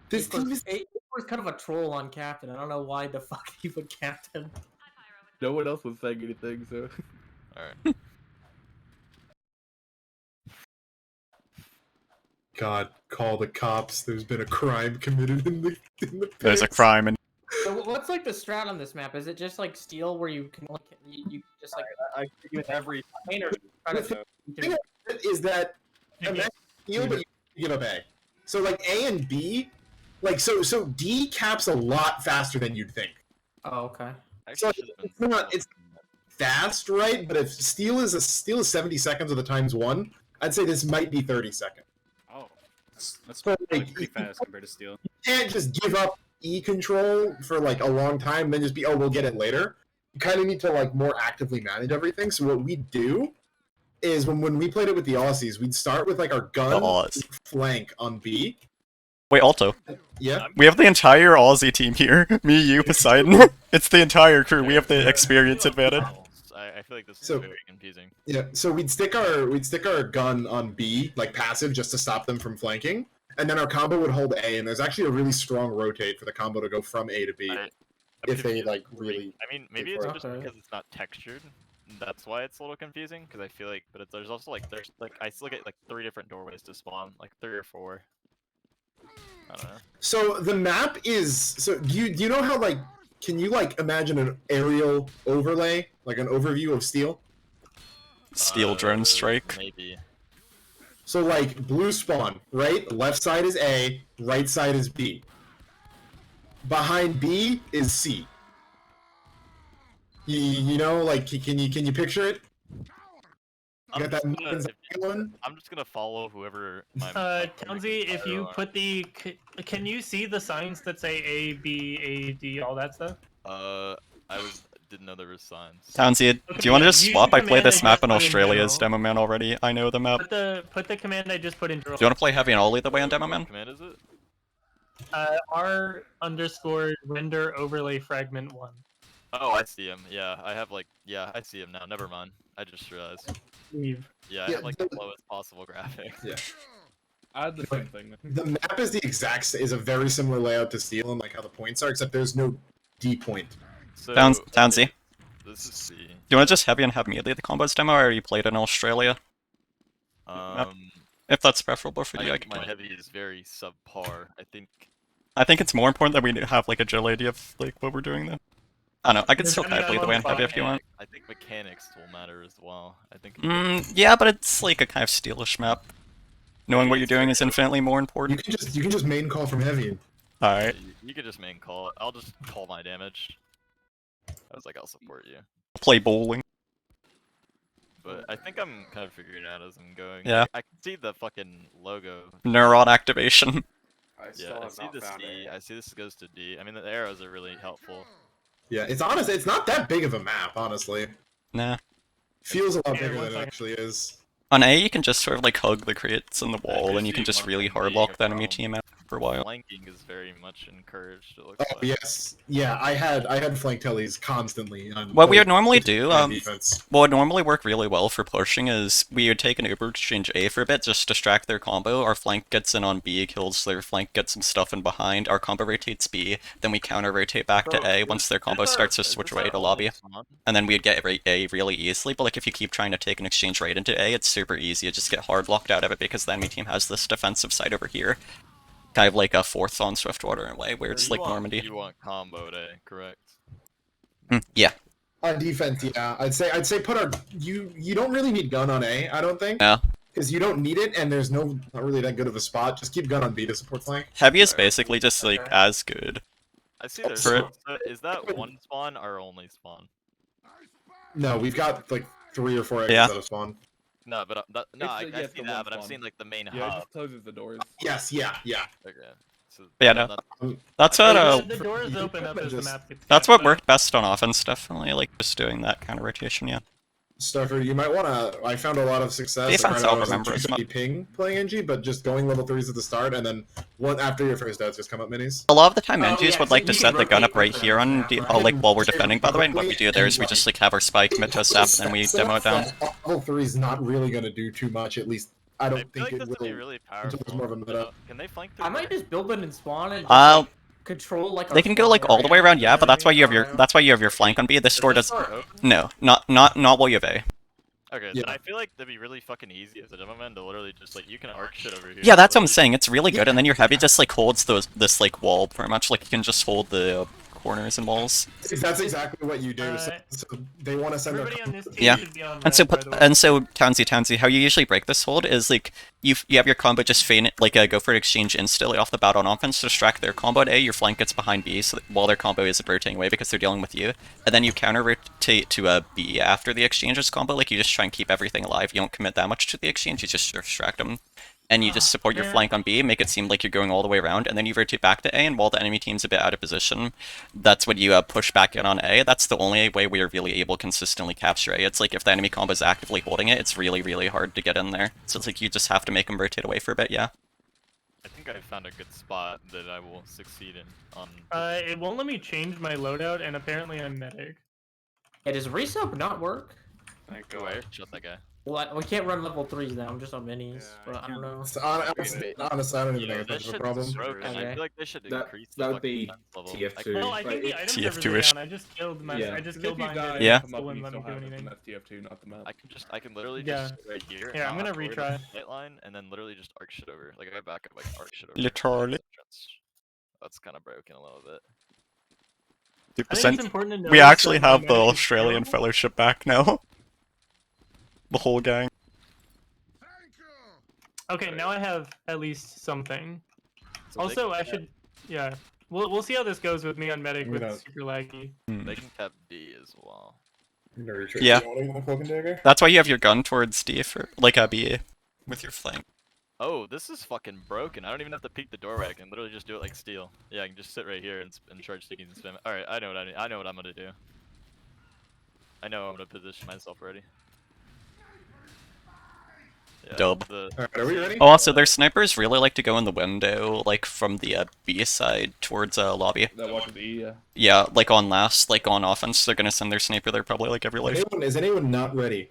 This team is... He was kind of a troll on captain. I don't know why the fuck he put captain. No one else was saying anything, so... Alright. God, call the cops. There's been a crime committed in the There's a pits. crime in... So what's like the strat on this map? Is it just like steel where you can like you just like I agree with every. or try to thing is that imagine steel, but you give up A. So like A and B, like so D caps a lot faster than you'd think. Oh, okay. So it's fast, right? But if steel is 70 seconds of the times one, I'd say this might be 30 seconds. Oh, that's So, pretty fast compared to steel. You can't just give up E control for like a long time, and then just be, oh, we'll get it later. You kind of need to like more actively manage everything. So what we do is when we played it with the Aussies, we'd start with like our gun flank on B. Wait, Alto. Yeah. We have the entire Aussie team here. Me, you, Poseidon. It's the entire crew. We have the experience advantage. I feel like this is very confusing. Yeah, so we'd stick our gun on B, like passive, just to stop them from flanking, and then our combo would hold A, and there's actually a really strong rotate for the combo to go from A to B. If they like really... I mean, maybe it's just because it's not textured. That's why it's a little confusing. Because I feel like, but there's also like I still get like 3 different doorways to spawn, like 3 or 4. I don't know. So the map is do you know how like can you like imagine an aerial overlay, like an overview of steel? Steel drone strike. Maybe. So like blue spawn, right? Left side is A, right side is B. Behind B is C. You know, like can you picture it? You got that one? I'm just gonna follow whoever. Townsy, if you put the, can you see the signs that say A, B, A, D, all that stuff? Didn't know there were signs. Townsy, do you want to just swap? I played this map in Australia as Demo Man already. I know the map. Put the command I just put in drill. Do you want to play Heavy and Ollie the way on Demo Man? What command is it? R_render overlay fragment 1. Oh, I see him. Yeah, I have like, yeah, I see him now. Never mind. I just realized. Leave. Yeah, I have like the lowest possible graphics. Yeah. I had the same thing. The map is is a very similar layout to Steel and like how the points are, except there's no D point. So, Townsy. This is C. Do you want to just Heavy and have me lead the combos demo, or you played in Australia? If that's preferable for you, I can. My Heavy is very subpar. I think it's more important that we have like a general idea of like what we're doing though. I don't know. I can still kind of lead the way on Heavy if you want. I think mechanics will matter as well. I think. Yeah, but it's like a kind of Steelish map. Knowing what you're doing is infinitely more important. You can just main call from Heavy. Alright. You can just main call it. I'll just call my damage. I was like, I'll support you. Play bowling. But I think I'm kind of figuring it out as I'm going. Yeah. I can see the fucking logo. Neuron activation. Yeah, I see the C. I see this goes to D. I mean, the arrows are really helpful. Yeah, it's honest. It's not that big of a map, honestly. Nah. Feels a lot bigger than it actually is. On A, you can just sort of like hug the crates in the wall, and you can just really hard lock the enemy team out for a while. Flanking is very much encouraged. It looks like. Yes, yeah, I had flank tellies constantly. On What we would normally do, defense. what would normally work really well for pushing is we would take an Uber exchange A for a bit, just distract their combo. Our flank gets in on B, kills their flank, gets some stuff in behind. Our combo rotates B, then we counter rotate back to A once their combo starts to switch away to lobby, and then we'd get A really easily. But like if you keep trying to take an exchange right into A, it's super easy. You just get hard locked out of it because the enemy team has this defensive side over here. Kind of like a 4th on Swiftwater in a way, where it's like Normandy. You want combo day, correct? Yeah. On defense, yeah, I'd say put our you don't really need gun on A, I don't think. Yeah. Because you don't need it, and there's not really that good of a spot. Just keep gun on B to support flank. Heavy is basically just like as good. I see there's. Is that one spawn or only spawn? No, we've got like 3 or 4 exits out of spawn. No, but I see that, but I'm seeing like the main hub. Yeah, it just closes the doors. Yes, yeah. Okay. So, yeah, no. That's what the doors open up as the map gets. That's what worked best on offense, definitely. Like just doing that kind of rotation, yeah. Starford, you might want to. I found a lot of success. Defense, I'll remember as much. Ping playing NG, but just going level 3s at the start, and then after your first deaths, just come up minis. A lot of the time, NGs would like to set the gun up right here on like while we're defending. By the way, and what we do there is we just like have our spike commit to a sap, and then we demo it down. Level 3 is not really going to do too much, at least I I don't feel think like it this would be will. really until powerful. there's more of a meta. Can they flank through I might here? just build it and spawn and just, Uh, like, control like. They our can go spawn like all the way area, around, yeah, but you know that's why you have what I your mean? flank on B. This Is door this does door open? no, not while you have A. Okay, Yeah. then I feel like that'd be really fucking easy as a demo man to literally just like you can arc shit over here. Yeah, that's what I'm literally. saying. It's really good, and then your heavy just like holds this like wall pretty much. Like you can just hold the corners and walls. That's exactly what you do. So they want to send their Everybody on this team Yeah. should be on And so, red, by the way. Townsy, how you usually break this hold is like you have your combo just feign it, like go for an exchange instantly off the bat on offense to distract their combo at A. Your flank gets behind B, so that while their combo isn't rotating away because they're dealing with you, and then you counter rotate to B after the exchange's combo. Like you just try and keep everything alive. You don't commit that much to the exchange. You just distract them. And you just support your man. flank on B, make it seem like you're going all the way around, and then you rotate back to A, and while the enemy team's a bit out of position, that's when you push back in on A. That's the only way we are really able to consistently capture A. It's like if the enemy combo is actively holding it, it's really, really hard to get in there. So it's like you just have to make them rotate away for a bit, yeah. I think I found a good spot that I will succeed in on. It won't let me change my loadout, and apparently I'm medic. Hey, does resub not work? Thank Go God. away. Shut that guy. Well, we can't run level 3s now. I'm just on minis, Yeah, but I don't know. honestly, I don't even Yeah, think this that's a shit's problem. broken. I Okay. feel like they should That- increase that the would be fucking defense level. TF2. Well, I think the item servers are TF2-ish. down. I just killed my. Yeah. I just If killed you mine. die, It Yeah. come up still and wouldn't you let me still do have it, anything. then that's TF2, not the map. I can literally Yeah. just sit right here. Here, and I'm not gonna have to worry about retry. the sight line, and then literally just arc shit over. Like I back up, like arc shit over. Literally. That's kind of broken a little bit. I think it's important to know. We actually that my have the medic is Australian terrible. Fellowship back now. The whole gang. Okay, now I have at least something. So they Also, can I cap- should. Yeah, we'll see how this goes with me on medic I'm with gonna- super laggy. They can cap D as well. Yeah. Cloak and dagger? That's why you have your gun towards D for like a B with your flank. Oh, this is fucking broken. I don't even have to peek the doorway. I can literally just do it like steel. Yeah, I can just sit right here and charge sticking and spam. All right, I know what I'm gonna do. I know I'm gonna position myself already. Yeah, Dub. Alright, are we ready? Oh, also, their snipers really like to go in the window, like from the B side towards lobby. That watches E, yeah. Yeah, like on last, like on offense, they're gonna send their sniper there probably like every life. Is anyone not ready?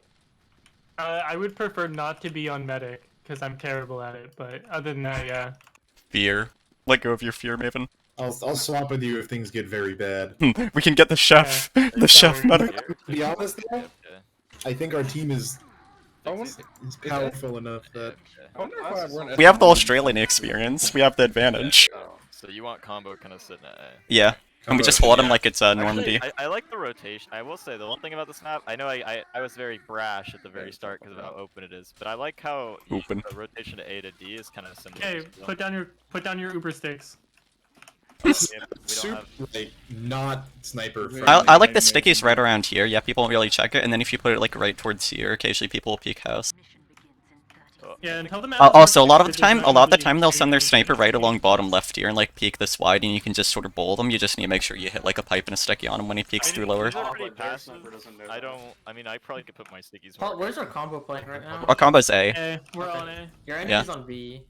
I would prefer not to be on medic because I'm terrible at it. But other than that, yeah. Fear. Let go of your fear, Maven. I'll swap with you if things get very bad. We can get the chef. The chef medic. To be honest, though, Okay. I think our team is I wonder, powerful enough that I wonder if I weren't We have the Australian experience. We have the advantage. So you want combo kind of sitting at A. Yeah. And we just hold him like it's Normandy. Actually, I like the rotation. I will say the one thing about this map, I know I was very brash at the very start because of how open it is, but I like how Open. the rotation to A to D is kind of similar. Hey, as well. put down your Uber sticks. Yeah, but we don't super have. like not sniper friendly. I like the stickies right around here. Yeah, people won't really check it. And then if you put it like right towards here, occasionally people will peek house. Yeah, and tell them. Also, a lot of the time they'll send their sniper right along bottom left here and like peek this wide, and you can just sort of bowl them. You just need to make sure you hit like a pipe and a sticky on him when he peeks through lower. These are Oh, pretty but their passive. sniper doesn't know I that. don't. I mean, I probably could put my stickies. Paul, more where's our aggressive. combo playing right now? Our combo's A. Hey, we're Okay. on A. Your Yeah. enemy's on B.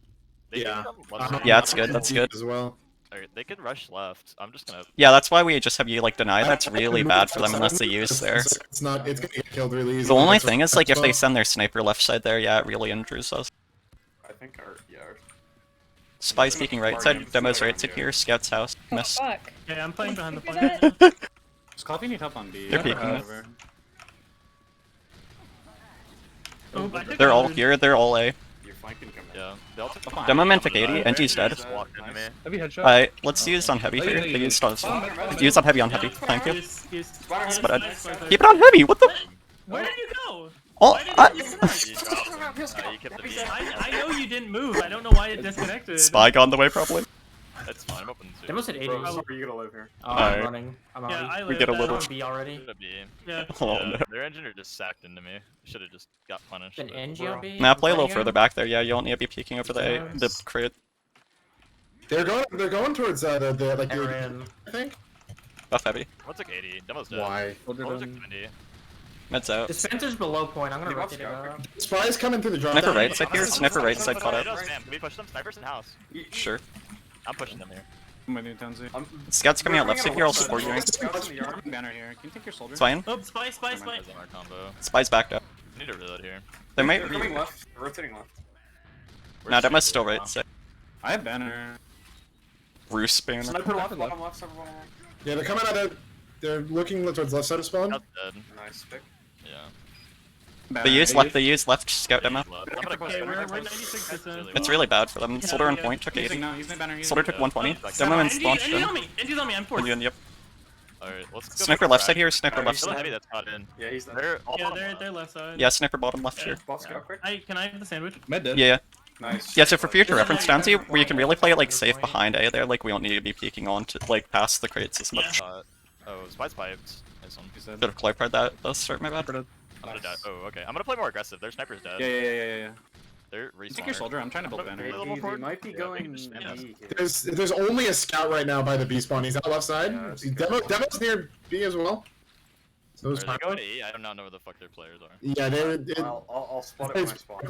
They Yeah. can come left. Yeah, that's good, that's good. As well. Alright, they could rush left. I'm just gonna. Yeah, that's why we just have you like deny. That's really bad for them unless they use there. It's not. It's gonna get killed really easy. The only That's thing a- is like if they well, send their sniper left side there, yeah, it really injures us. I think our Spy's peeking right side, demo's right side here, scout's house, miss. Fuck. Yeah, I'm playing behind the Look point. at that. Does Coffee need help on B? They're peeking. Over. Oh, I took They're all 100. here, they're all A. Your flank can come in. Yeah. They all took Demo man took 80, NG's dead. Just walked into me. Heavy headshot. Alright, let's use on heavy here. They used on use on heavy on heavy. Thank you. Keep it on heavy, what the Where did you go? Oh Why did I... you You dropped him. You kept the D. I know you didn't move. I don't know why it disconnected. Spy got in the way probably. That's fine. I'm open to. Demo said 80. Bro, Oh, are you gonna live here? I'm Alright. running. I'm Yeah, out. I We lived. get a I little- I'm don't- on B already. Should be. Yeah. Oh Yeah, no. their engineer just sacked into me. Should have just got punished. Then but NG we're on all- B. Now play a little Playing further him? back there, yeah, you don't need to be peeking over the crate. They're going towards the like your. Aaron. I think. Buff heavy. What's like 80? Demo's dead. Why? Demo's like 70. Meds out. Dispenser's below point. I'm gonna Hey, rotate it Bob's up. Spies coming through the drop. Sniper right side here, sniper right side caught Tornadoes, up. man. Can we push them? Snipers in house. Sure. I'm pushing them here. I'm gonna do Townsy. Scouts coming out left side here, I'll support you. Scouts in the yard. Banner here. Can you take your soldier? It's fine. Oh, spy, spy, spy. Guys on our combo. Spy's backed up. I need to reload here. They might They're coming left. They're rotating left. We're Nah, Demo's straight still blue right. now. So. I have banner. Roost banner. Sniper left, bottom left, sniper bottom left. Yeah, they're coming out of. They're looking towards left side of spawn. That's dead. Nice pick. Yeah. They use left scout demo. I'm gonna Okay, we're Really 96%. well. It's really bad for them. Yeah, Soldier on yeah. point took He's 80. no, he's my banner. He's Soldier my took 120. Yeah. Demo and Engie spawned on him. me. Engie's on me. I'm forced. Indian, yep. Alright, let's go. Sniper for left crack. side here. Sniper Alright, left Still side. heavy that's not in. Yeah, he's there. They're all Yeah, bottom they're left. left side. Yeah, sniper bottom left Yeah. here. Ball scout quick. Can I have the sandwich? Med dead. Yeah. Nice. Yeah, so for future There's reference, another Downsy, where you can really play it like safe point. behind A there, like we don't need to be peeking on to like past the crates as much. Oh, Spice pipes. Nice one. He's dead. Should have clarified that at the start, my bad. Sniper dead. I'm gonna die. Oh, okay. I'm gonna play more aggressive. Their sniper's dead. Yeah. They're Take your respawning. soldier. I'm trying to build banner. Hey, They, they might be Yeah, going we can just spam B here. There's only a scout right now by the B spawn. He's out left side. Yeah, that's Demo's near B as well. So Are it's they fine. going to E? I do not know where the fuck their players are. Yeah, they. I'll spot it when I spawn.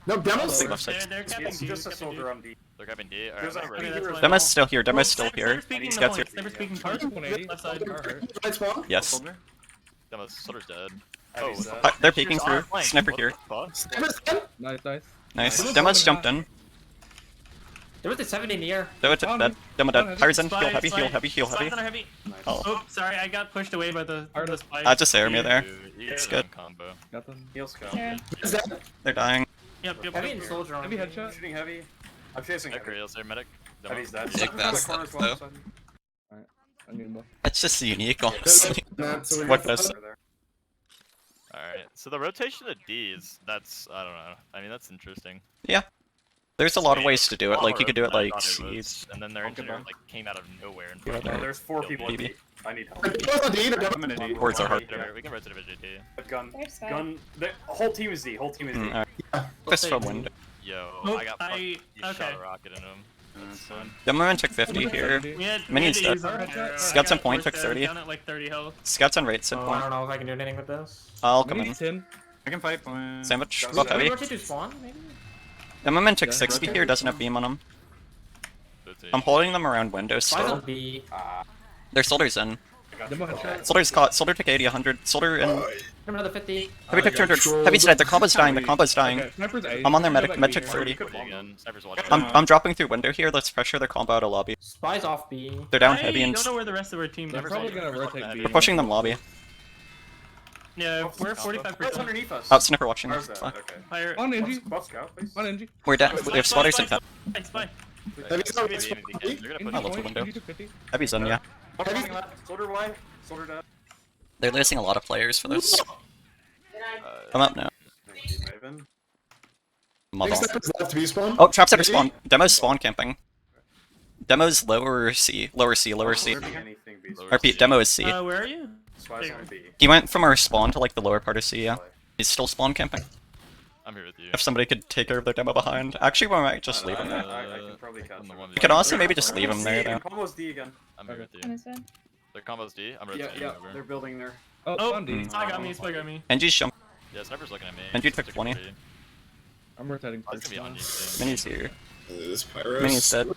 No, Demo's. Left side. They're capping It's D. just a capping D. soldier on D. They're grabbing D. Alright, There's I'm a gonna B ready. here as Demo's well. still here. Demo's still Sniper here. speaking the Scouts point. here. Sniper speaking Cards part. 180. Left side. Right spawn. Yes. Soldier. Demo's Soldier's dead. Heavy's Oh, dead. They're peeking Soldier's on through. flank. Sniper What here. the fuck? Sniper's dead. Nice, nice. Nice. Demo's Demo's jumping jumped in. They're with the 70 in the air. Demo dead. Demo dead. Fires in. Heal Spy, heavy. spy. Heal heavy. Heal Spies heavy. on our heavy. Nice. Oh. Oh, sorry, I got pushed away by the spy. Just air me there. Dude, It's yeah, good. Combo. Got them. Heal scout. Is that? They're dying. Yep. Heavy and soldier on Heavy me. headshot. Shooting heavy. I'm chasing Medic heavy. rails there, medic. Demo. Heavy's dead. Take Sniper's that on the stuff, corner as well, though. so- I need more. It's just unique, honestly. So we What got- does? Alright, so the rotation of Ds, that's, I don't know. I mean, that's interesting. There's a lot of ways to do it. Like you could do it I like thought seeds. and then their engineer like came out of nowhere and Yeah, fucking there. There's 4 people on Maybe. D. I need help. Demo's on D. I'm gonna D. Words are hard. We can rotate a bit D. Gun. There's Sky. Gun. The whole team is D. Whole team is D. Alright. Fist from window. Yo, Oh, I got fucking okay. shot a rocket into him. That's fine. Demo took 50 here. We had Minions to use dead. our arrow. Scouts I on got point, forced took down, 30. down at like 30 health. Scouts on rates at Oh, I point. don't know if I can do anything with this. I'll come in. Maybe 10. I can fight. Sandwich. Can Go Can we heavy. rotate to spawn, maybe? Demo took Yeah. 60 here. Doesn't have beam on him. Rotate. I'm holding them around window Spies on still. B. Their soldiers in. Demo headshot. Soldier's caught. Soldier took 80, 100. Soldier in. Another 50. Heavy took 200. Heavy's dead. The combo's dying. The combo's dying. Okay, sniper's A. I'm on their medic. Go back Med B. took 30. D again. Sniper's watching. I'm dropping through window here. Let's pressure their combo out of lobby. Spies off B. They're down I heavy and don't know where the rest of our team They're is. probably gonna rotate B. we're pushing them lobby. Yeah, we're What's 45%. underneath us? Oh, sniper watching. Where's that? Fuck. Okay. Fire. On Angie. Bot scout, please. On Angie. We're down. We have spotters in. Spy. Spy. Heavy's on They're spawn. gonna Angie put I'll look point. window. Angie took 50. Heavy's in, yeah. Heavy left. Soldier wide. Soldier dead. They're losing a lot of players for this. I'm up now. Thank you, Maven. Mother. Sniper's left B spawn. Oh, traps at spawn. Demo's spawn camping. Demo's lower C. Lower C. Lower C. Anything B. Lower Repeat, demo is C. Where are you? Spies on B. He went from our spawn to like the lower part of C, yeah. He's still spawn camping. I'm here with you. If somebody could take care of their demo behind. Actually, we might just leave him there. I can probably catch on the him. one We could also maybe just leave him there, though. Combo's D again. I'm here with On you. this one. Their combo's D. I'm Yeah, rotating yeah. over. They're building there. Oh, Oh, on D. Spy got me. Spy got me. Angie's jump. Yeah, sniper's looking at me. And you took 20. three. I'm rotating Oh, it's first. gonna be on you. soon. Mini's here. This Pyros. Mini's dead.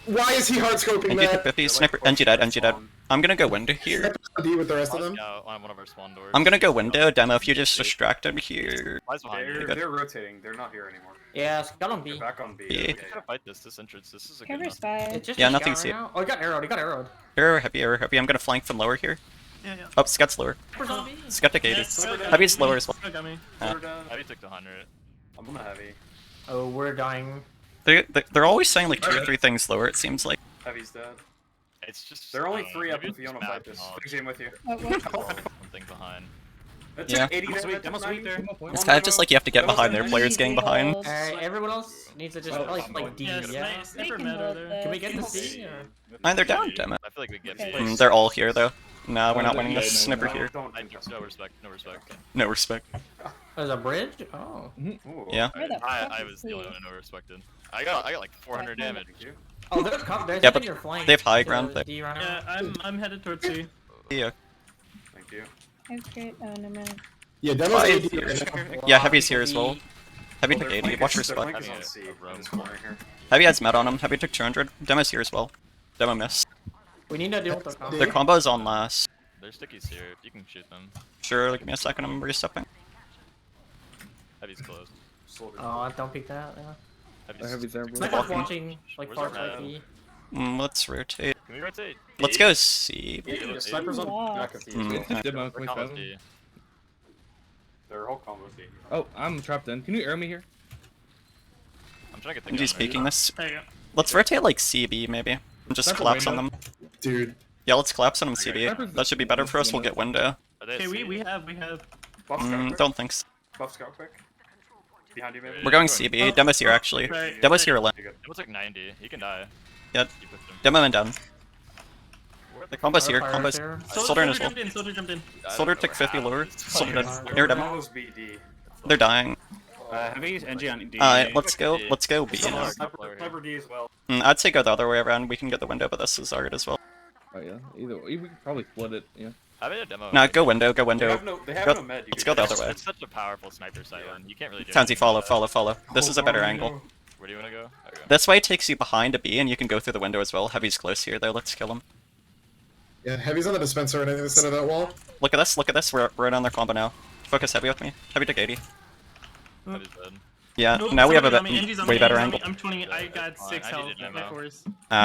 Why is he hard scoping Angie took that? 50. Sniper. Angie dead. Angie dead. I'm gonna go window here. Sniper's on D with the rest of them. Scout on one of our spawn doors. I'm gonna go window. Demo, if you just distract him here. Spies behind you. Good. They're rotating. They're not here anymore. Yeah, scout on They're B. back on B. Yeah. Okay. We gotta fight this entrance. This is a good Cover enough. Spy. It's just Yeah, a scout nothing's right here. now. Oh, he got arrowed. He got arrowed. Arrow heavy, arrow heavy. I'm gonna flank from lower here. Yeah, yeah. Oh, Scott's lower. Sniper's on B. Scott took 80. Yeah, Spy got Heavy's me. lower as well. Spy got me. Soldier dead. Heavy took the 100. I'm on the heavy. Oh, we're dying. They're always saying like 2 or 3 things lower, it seems like. Heavy's dead. It's just. They're only I don't 3 know, up maybe if you it's want to fight backing this. off. Big Jam with you. Something behind. That Yeah. took 80 Demo damage. sweep. Demo sweep there. Come on, point. It's kind of just like you have to get behind their players getting behind. Alright, everyone else needs to just Oh, probably I'm like D, Yeah, yeah? sniper can meta hold there. the- Can we get the C? Or? And they're down, damn it. I feel like we can get Okay. B. They're all here though. Nah, we're Oh, not they're winning this. dead, Snipper no. here. Don't. No respect. No respect. No respect. There's a bridge? Oh. Ooh. Yeah. Where the fuck I is was the he? only one who respected. I got like 400 damage. Thank you. Oh, there's Yeah, in but your flank. they have high to ground there. D right Yeah, now. I'm headed towards C. Yeah. Thank you. Okay. Oh, no man. Yeah, Demo's Five. AD right now. Yeah, Heavy's here as well. Heavy Well, took their 80. flank Watch is- your their spot. flank is Having on a- C, a roam in this corner here. Heavy has med on him. Heavy took 200. Demo's here as well. Demo miss. We need to deal with the combo. Their combo's on last. There's stickies here. You can shoot them. Sure, give me a second. I'm restepping. Heavy's close. Soldier. Oh, don't peek that. Yeah. I have these there. Blue. Sniper's watching like Where's far our side man? B. Let's rotate. Can we rotate? Let's go C. Yeah, snipers on the back of Mm. you. Demo, can we We're fight combos them? D. Their whole combo team. Oh, I'm trapped in. Can you air me here? I'm trying to get the Benji's gun ready. peeking this. There you go. Let's rotate like CB maybe. And just Sniper collapse on window. them. Dude, Yeah, let's collapse on them CB. Sniper's- That should be better for us. We'll get window. Are they Okay, at we C? we have Buff scout quick. Don't think so. Buff scout quick. Behind you, maybe. We're going CB. Demo's here actually. Right. Demo's here. You good. It was like 90. He can die. Yeah. You pushed him. Demo and down. Where The combo's here. Fire's Combo's. there. Soldier in as well. jumped in. Soldier jumped in. I don't Soldier know took 50 how. lower. Soldier Fire. dead. Near demo. Combos BD. They're dying. Heavy NG on D. Alright, let's go. Let's go B Someone now. else. Sniper D as well. I'd say go the other way around. We can get the window, but this is hard as well. Oh yeah. Either way, we could probably split it. Yeah. How about a demo? Nah, go window. Go They window. have no, they have Go- no med. You let's could go the just- other way. It's such a powerful sniper sight one. You can't really do Townsy, anything follow, about follow, follow. This is a better angle. Where do you want to go? Okay. This way takes you behind a B, and you can go through the window as well. Heavy's close here, though. Let's kill him. yeah, heavy's on the dispenser and anything instead of that wall. Look at this. Look at this. We're right on their combo now. Focus heavy with me. Heavy took 80. That is dead. Yeah. Nope, Now we have a somebody on me, NG's on way me, better NG's on me. angle. I'm 20. I got Fine, 6 I health. need a My demo. force.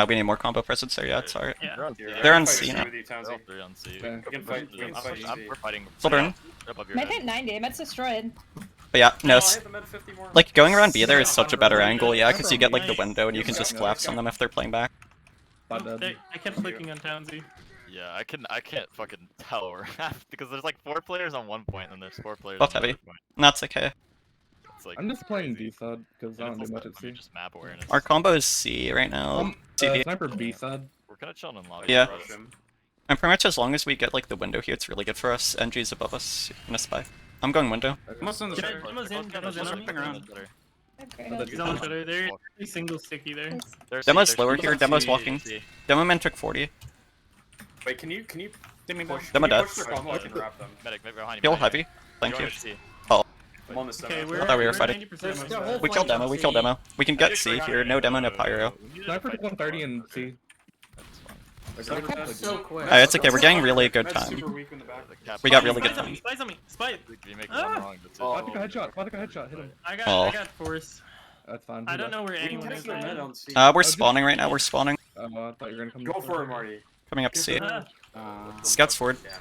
We need more combo presence there. Yeah, it's alright. Yeah. They're on Yeah, C. I They're can on fight C with now. you, Townsy. All three on C. Okay. We can fight. We can fight We're easy. fighting. Soldier in. Above your Med head. hit 90. Med's destroyed. But yeah, no. I have the med 50 more. Like going around B there is such a better angle. Yeah, because you get like the window, and you can just collapse on them if they're playing back. Bot dead. I kept clicking on Townsy. Yeah, I can't fucking tell where because there's like 4 players on one point and there's 4 players Buff on the heavy. other point. And that's okay. It's like I'm just playing crazy. D side because I And don't it's do much also at C. just map awareness. Our combo is C right now. CB. Sniper B side. We're kind of chilling in lobby. Yeah. Rush him. And pretty much as long as we get like the window here, it's really good for us. NG's above us in a spy. I'm going window. Almost on the Yeah, shutter. Demo's in. Demo's in on me. around. Okay. He's on the shutter. They're single sticky there. Demo's lower here. Demo's walking. Demo man took 40. Wait, can you Demi push? Demo Can you dead. push their combo? I can wrap them. Medic behind you. Heal behind you. heavy. Thank You're you. on C. I'm on the Okay, center. we're. I thought we were we're fighting. 90% There's still whole We killed flank demo. on We C. killed demo. We can get C here. No demo, no pyro. Sniper took 130 and C. That's fine. Sniper dead. So quick. It's okay. We're getting really good Med's time. super weak in the back. The cap- We got really good Spies on time. me. Spies on me. Spy. If you make Ah! one wrong, that's it. Vodka headshot. Vodka headshot. Hit him. I Oh. got force. That's fine. I don't know where We can anyone take is their right med now. on C. We're spawning right now. We're spawning. I thought you were gonna come. Go for it, Marty. Coming up C. Ah, Scouts forward. Damn.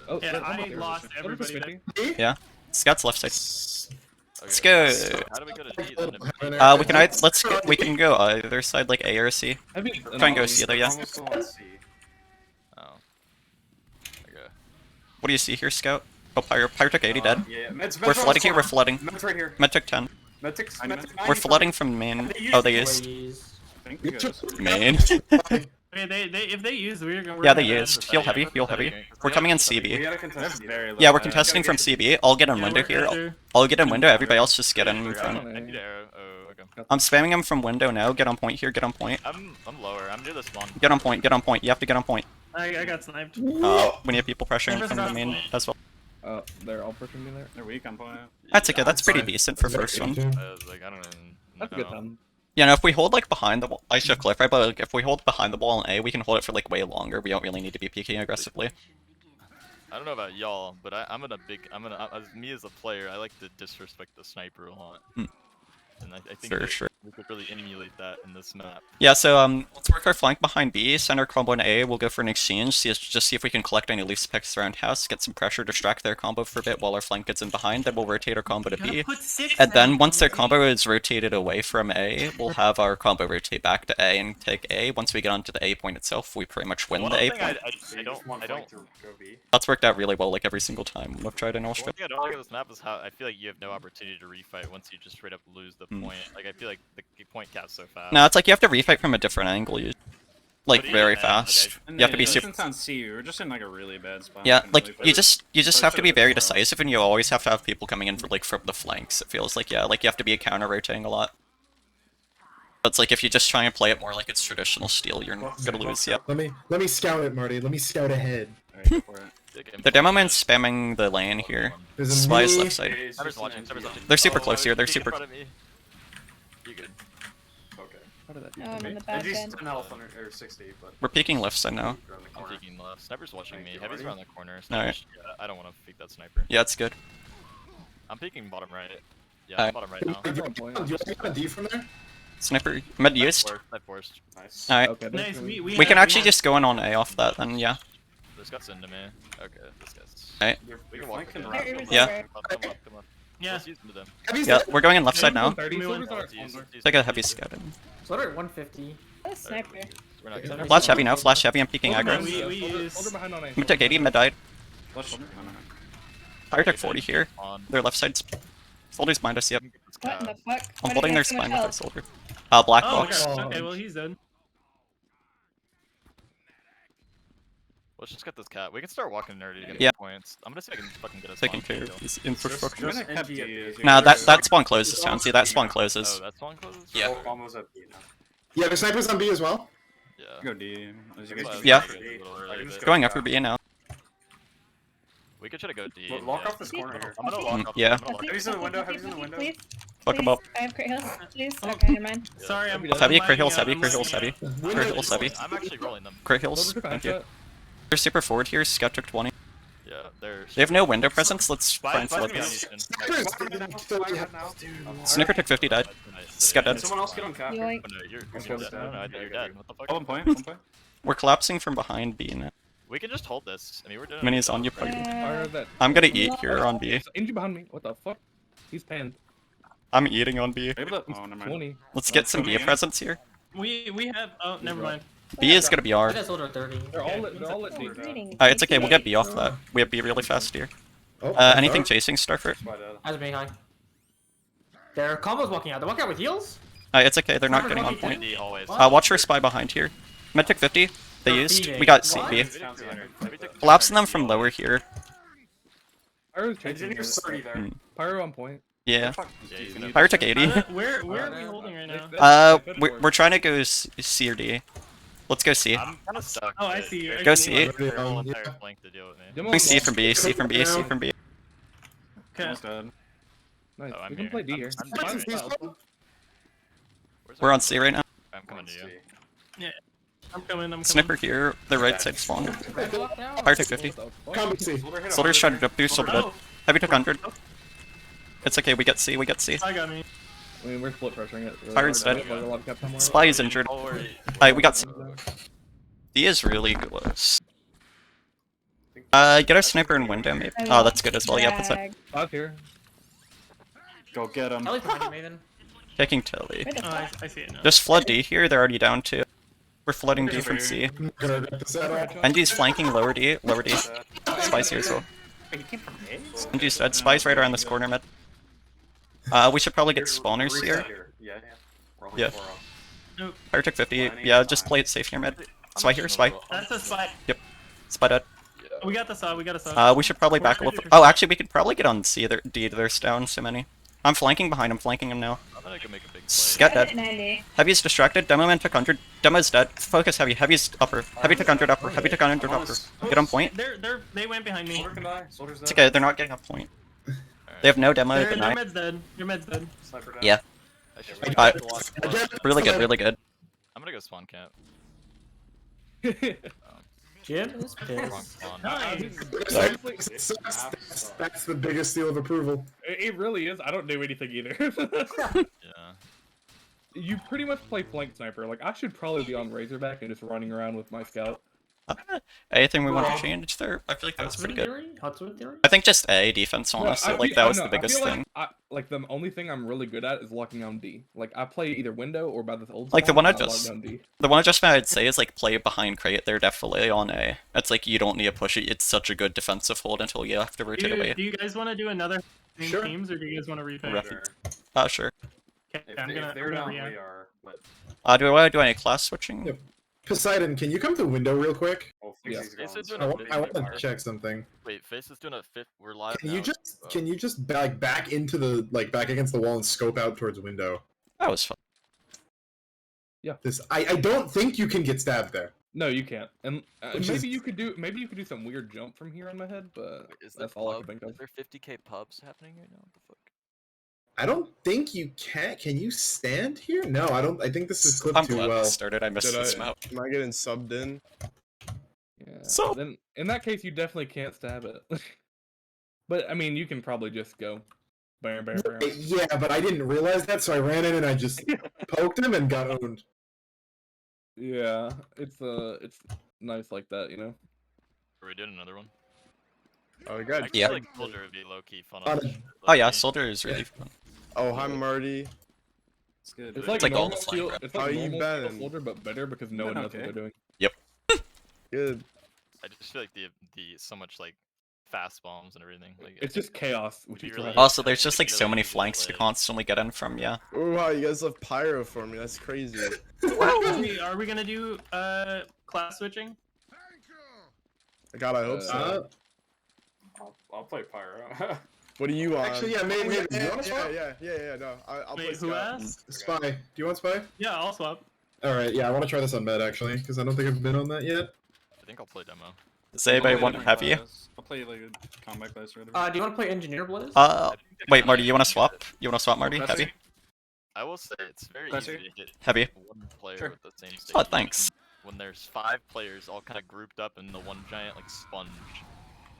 Oh, Yeah, that's I almost there. lost What is everybody this, there. 50? Scouts left side. Okay. go. So how do we go to D then? We can we can go either side like A or C. Heavy. Try and go C though. Yeah. Almost still on C. Oh. Okay. What do you see here, Scout? Oh, Pyro took 80 dead. Yeah, med's We're flooding here. We're flooding. Med's right here. Med took 10. Med took I'm 90. We're flooding from main. Oh, they used Please. I think we go. main. Okay, if they use, we're gonna. Yeah, they used. Heal heavy. Heal heavy. We're coming in We CB. gotta contest. Very low. Yeah, we're contesting from CB. I'll get in window here. I'll get in window. Everybody else just get in front. I need an arrow. Oh, okay. I'm spamming him from window now. Get on point here. Get on point. I'm lower. I'm near the spawn. Get on point. Get on point. You have to get on point. I got sniped. We need people pressuring from the main as well. They're all pushing me there. They're weak. I'm pulling out. That's okay. That's pretty decent for first one. I was like, I don't even That's a know. good time. Yeah, no, if we hold like behind the wall, I should clarify, but like, if we hold behind the wall in A, we can hold it for like way longer. We don't really need to be peeking aggressively. I don't know about y'all, but I'm as me as a player, I like to disrespect the sniper a lot. And I think For that sure. we could really emulate that in this map. Yeah, so let's work our flank behind B, send our combo in A, we'll go for an exchange, just see if we can collect any loose picks around house, get some pressure, distract their combo for a bit while our flank gets in behind, then we'll rotate our combo to B. And then once their combo is rotated away from A, we'll have our combo rotate back to A and take A. Once we get onto the A point itself, we pretty much win One the A thing point. I don't to go B. That's worked out really well like every single time we've tried in One Austria. thing I don't like about this map is how I feel like you have no opportunity to refight once you just straight up lose the point. Like I feel like the point cap's so fast. No, it's like you have to refight from a different angle, like But even very then, like, fast. And You have to be then, super. since on C, we were just in like a really bad spot. Yeah, Couldn't like really you fight. just have to be very decisive, and you always have to have people coming in for like from the flanks. It feels like like you have to be counter rotating a lot. But it's like if you just try and play it more like it's traditional steel, you're gonna lose. Yeah. Let me scout it, Marty. Let me scout ahead. Alright, go for it. The demo man's spamming the lane here. There's a Spy's me. left side. Sniper's watching. Sniper's watching. They're super Oh, close here, they're peek in super- front of me. You good? Okay. How did that do Oh, I'm to in me? the back NG's end. 10 health on or 60, but We're peeking left side now. around the I'm corner. peeking left. Sniper's watching Thank me. you, Heavy's Marty. around the corner. Alright. Sniper's, yeah, I don't want to peek that sniper. Yeah, it's good. I'm peeking bottom right. Yeah, I'm bottom right now. Do you want to get a D from there? Sniper med used. I forced. Nice. Alright. Okay. Nice. We can actually just go in on A off that then, yeah. This guy's into me. Okay, this guy's. Alright. We You're can walk flanking around. around. There is Yeah. there. Come on. Yeah. Let's use into them. Heavy's Yeah, dead. we're going in left side now. 30 Give me one. silvers are Let's use- let's use Take a into heavy them. scout in. Slaughter at 150. Oh, sniper. We're not gonna. Flash heavy now, flash heavy, I'm peeking Hold on, aggro. Soldier behind on A. Mid took 80, mid died. Flush. No. Fire took 40 here. On. Their left side's. Soldiers behind us, yep. What in the fuck? Why I'm do holding you their have so much spine with our health? soldier. Black Oh, box. okay. Okay, well he's dead. Let's just get this cat. We can start walking nerdy to get Yeah. points. I'm gonna see if I can fucking get a Taking spawn care kill. of his infrastructure. You're gonna have D as you Nah, go. that spawn closes, Chauncey. That spawn Oh, closes. that's one closes? Yeah. Both combos at B now. Yeah, the sniper's on B as well. Yeah. Go D. As you That's guys why Yeah. I was a little early, I can just but- go Going upper B now. We could try to go D. Lock yeah. off this corner here. I'm gonna lock up. Yeah. I'm gonna lock Heavy's in the window, heavy's in the window. Please, Fuck him please. up. I have crit heals. Please. Oh. Okay, never mind. Sorry, I'm Heavy, I'm crit heals lagging heavy, out, crit I'm heals heavy. lagging Crit heals heavy. I'm actually rolling them. Crit heals. Soldier took Thank you. headshot. They're super forward here, Scout took 20. Yeah, they're. They have no window presence, let's find Spy's gonna be on flippers. Houston. Sniper's Sniper took 50, died. Nice. Scout dead. Someone else get on cap. Yoink. Oh, no, you're Okay, dead. okay. No, I thought you're dead. What the fuck? Oh, 1 point. 1 point. We're collapsing from behind B now. We can just hold this. I mean, we're doing. Mini's on you, Uh, buddy. Fire that. I'm gonna eat here on B. There's Inju behind me. What the fuck? He's panned. I'm eating on B. Maybe that. Oh, never mind. 20. Let's get some B presence here. We have. Oh, never mind. B is gonna be I R. got soldier at 30. They're all at D. Reading It's okay, we'll get B off that. We have B really fast here. Oh, Anything chasing Starfruit? Spy dead. Eyes being high. Their combo's walking out. They're walking out with heals? It's okay, they're not getting on point. D hallways. Watch for spy behind here. Med took 50. They They're used. feeding. We got What? CB. Maybe take 200. Collapsing them from lower here. Pyro's chasing you. Engineer's 30 there. Mm. Pyro on point. Yeah. Yeah, he's gonna. Fire took 80. Where are we holding right now? We're trying to go C or D. Let's go C. I'm kind of stuck. Oh, I but see you. there's Go a C. whole Yeah. entire flank to deal with me. Demo Going C wall. from B, C from B, C from B. Okay. Almost dead. Nice. Oh, I'm We can here. play D here. I'm What's doing his it. name? Where's We're our- on C right now. I'm coming to you. I'm coming. Sniper here, the right side spawn. Red walk now? Fire took 50. What the fuck? Combo C. Soldier hit Soldiers 100. trying to jump through, soldier dead. Oh, Heavy took 100. It's okay, we get C, we get C. I got me. I mean, we're split pressuring it. Really Fire's hard. dead. Like, a lot of cap time on it. Spy is injured. Oh, worry. We got C. D is really close. Get our sniper in window maybe. Oh, that's good as well, yeah, that's it. Drag. 5 here. Go get him. Kelly's behind you, Maven. Taking Tilly. Where the Oh, fuck? I see it now. Just flood D here, they're already down 2. We're flooding D from C. Gonna rip this out. NG's flanking lower D, lower D. Spy's here as well. He came from A? NG's dead, Spy's right around this corner mid. We should probably get spawners Reset here. Yeah, yeah. We're only Yeah. 4 off. Fire took 50, yeah, just play it safe here mid. Spy here, Spy. That's a spot. Spy dead. We got the saw. We got a saw. We should probably back up. Oh, actually, we could probably get on C. D, there's down so many. I'm flanking behind, I'm flanking him now. I thought I could make a big play. Scat I dead. hit 90. Heavy's distracted, Demo man took 100. Demo's dead. Focus Heavy, Heavy's upper. Heavy took 100 upper, Heavy took 100 upper. Get on point. They went behind me. Soldier can die. Soldier's dead. It's okay, they're not getting on point. They have no demo Their deny. med's dead. Your med's dead. Sniper down. Yeah. I should I- Really good, really good. I'm gonna go spawn camp. Jim is Wrong pissed. spawn. Nice. That's the biggest seal of approval. It really is. I don't do anything either. Yeah. You pretty much play flank sniper. Like, I should probably be on Razorback and just running around with my scout. Anything we want to change there? I feel like that was Hotspot pretty good. theory? Hotspot theory? I think just A defense, honestly. Like, that was the biggest thing. Like, the only thing I'm really good at is locking down D. Like, I play either window or by this old Like, the spawn, one I and lock just- down D. The one adjustment I'd say is, like, play behind crate. They're definitely on A. It's like, you don't need to push it. It's such a good defensive hold until you have to rotate away. Do you guys want to do another Sure. teams, or do you guys want to replay? Ref- Sure. Sure. Okay, If, I'm they, gonna. if they're I'm down, gonna we react. are. But Do I want to do any class switching? Yep. Poseidon, can you come to window real quick? oh, Yeah. Fixie's gone. Is it doing I a want, big I want to fire? check something. Wait, Face is doing a fifth. We're live Can now. you just back into the back against the wall and scope out towards window? That was fun. This I don't think you can get stabbed there. No, you can't. And Which maybe is- you could do some weird jump from here in my head, but Wait, is that's there all I pub? can think of. Is there 50k pubs happening right now? What the fuck? I don't think you can. Can you stand here? No, I don't. I think this is clipped I'm too glad well. this started. I missed Did this I- map. Am I getting subbed in? Yeah. So- Then in that case, you definitely can't stab it. But I mean, you can probably just go. Bam, bam, bam. Yeah, but I didn't realize that, so I ran in and I just poked him and got owned. Yeah, it's nice like that, you know. Are we doing another one? Oh, we I got. Yeah. feel like Soldier would be low key fun On on a- this shit, Oh yeah, low-key. Soldier is really fun. Oh, hi Marty. It's good. It's like like all normal the steel. flank It's How like you normal steel been? Soldier, but better because no one knows what Okay. they're doing. Good. I just feel like the so much like fast bombs and everything. Like It's just chaos, which is Really? really Also, there's just like Really so many easy to flanks to play. constantly get in from. Yeah. Oh wow, you guys left pyro for me. That's crazy. Are we gonna do class switching? God, I hope so. I'll play Pyro. What do you want? Actually, yeah, maybe. Yeah, Do you want to swap? yeah. No, I'll play Wait, who Scout. asked? Spy. Do you want Spy? Yeah, I'll swap. Alright, yeah, I want to try this on med actually, because I don't think I've been on that yet. I think I'll play demo. Does anybody I'll play want different heavy? class. I'll play like a combat class or whatever. Do you want to play Engineer Blizz? Wait, Marty, you want to swap? You want to swap, Marty? Class Heavy? three? I will say it's very Class easy three? to hit Heavy. one player Sure. with the same stage. Oh, thanks. When there's 5 players all kind of grouped up in the one giant like sponge.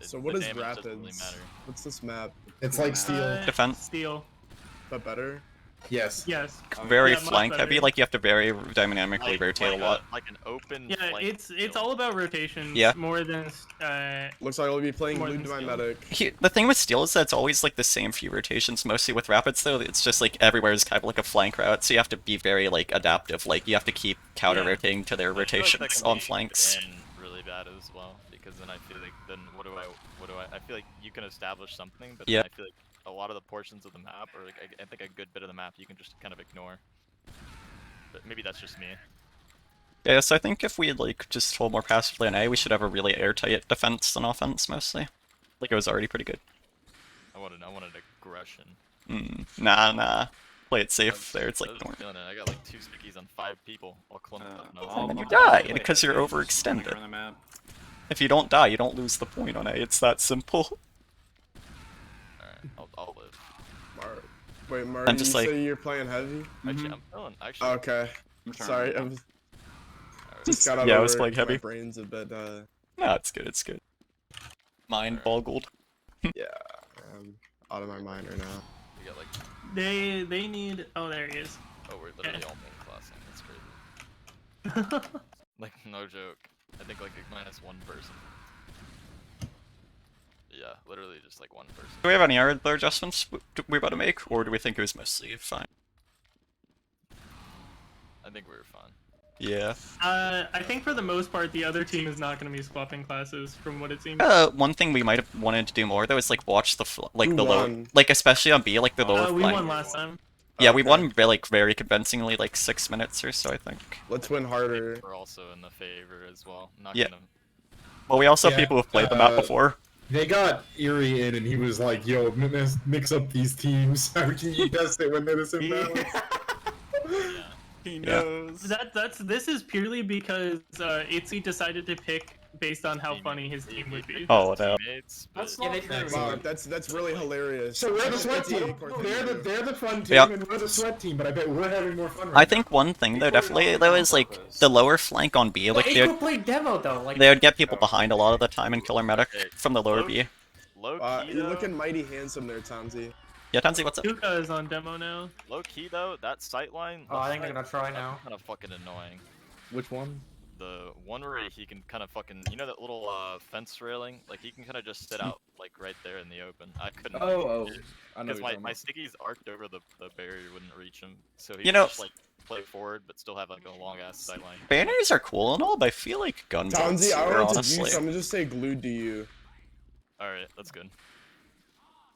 So the what is damage doesn't really Rapids? matter. What's this map? It's like steel. Defense. Steel. But better? Yes. Yes. Very Yeah, much flank heavy, better. like you have to very dynamically rotate a lot. Like an open. Yeah, flank it's field. all about rotations. Yeah. More than Looks like I'll be playing More Blue than to my steel. medic. The thing with steel is that it's always like the same few rotations, mostly with rapids though. It's just like everywhere is kind of like a flank route, so you have to be very like adaptive. Like you have to keep counter rotating to their I feel like that rotations can on be flanks. good and really bad as well, because then I feel like what do I feel like you can establish something, but Yeah. then I feel like a lot of the portions of the map, or like I think a good bit of the map, you can just kind of ignore. But maybe that's just me. Yeah, so I think if we like just hold more passively on A, we should have a really airtight defense and offense mostly. Like it was already pretty good. I wanted aggression. Nah. Play it safe there. It's I like was normal. feeling it. I got like 2 stickies on 5 people all clumped up. No, And then you I'll die play because you're heavy. overextended. On the map. If you don't die, you don't lose the point on A. It's that simple. Alright, I'll live. Wait, Marty, just you like- say you're playing heavy? Actually, I'm feeling. Actually, Okay. I'm trying. Sorry, I was just got out Yeah, I of was work, playing my heavy. brain's a bit, No, it's good. It's good. Mind boggled. yeah, I'm out of my mind right now. we got like. they need. Oh, there he is. Oh, we're literally all main classing. That's crazy. Like, no joke. I think like minus 1 person. Yeah, literally just like 1 person. Do we have any other adjustments we're about to make, or do we think it was mostly fine? I think we were fine. Yeah. I think for the most part, the other team is not going to be swapping classes, from what it seems. One thing we might have wanted to do more though is like watch the Who the low, won? like especially on B, like the lower We flank. won last time. Yeah, we Okay. won like very convincingly, like 6 minutes or so, I think. Let's win harder. We're also in the favor as well. Not Yeah. gonna. Well, we also have Yeah, people who've played the map before. They got Erie in, and he was like, "Yo, mix up these teams. How can you test it when they're the same balance?" Yeah. He Yeah. knows. This is purely because Itzy decided to pick based on how funny his team would be. Oh no. Teammates, That's but- not true. Wow, that's really hilarious. So we're the That's sweat a team. core They're the fun team, Yeah. and we're the sweat team. But I bet we're having more fun. I Right think one thing though, definitely though, is like the lower flank on B, like Like, they could play demo though. Like, would get people behind a lot of the time and kill our medic from the lower B. Low key You're though, looking mighty handsome there, Tansy. Yeah, Tansy, what's up? Tuka is on demo now. low key though, that sight line. Oh, I think I'm gonna try now. Kind of fucking annoying. Which one? The one where he can kind of fucking, you know that little fence railing? Like he can kind of just sit out like right there in the open. I couldn't. I know. Because What my stickies arced over the barrier, wouldn't reach him. So he You could know- just like play forward, but still have like a long ass sight line. Banners are cool and all, but I feel like gunboats Tansy, I are want to honestly. do. I'm gonna just say glued to you. All right, that's good.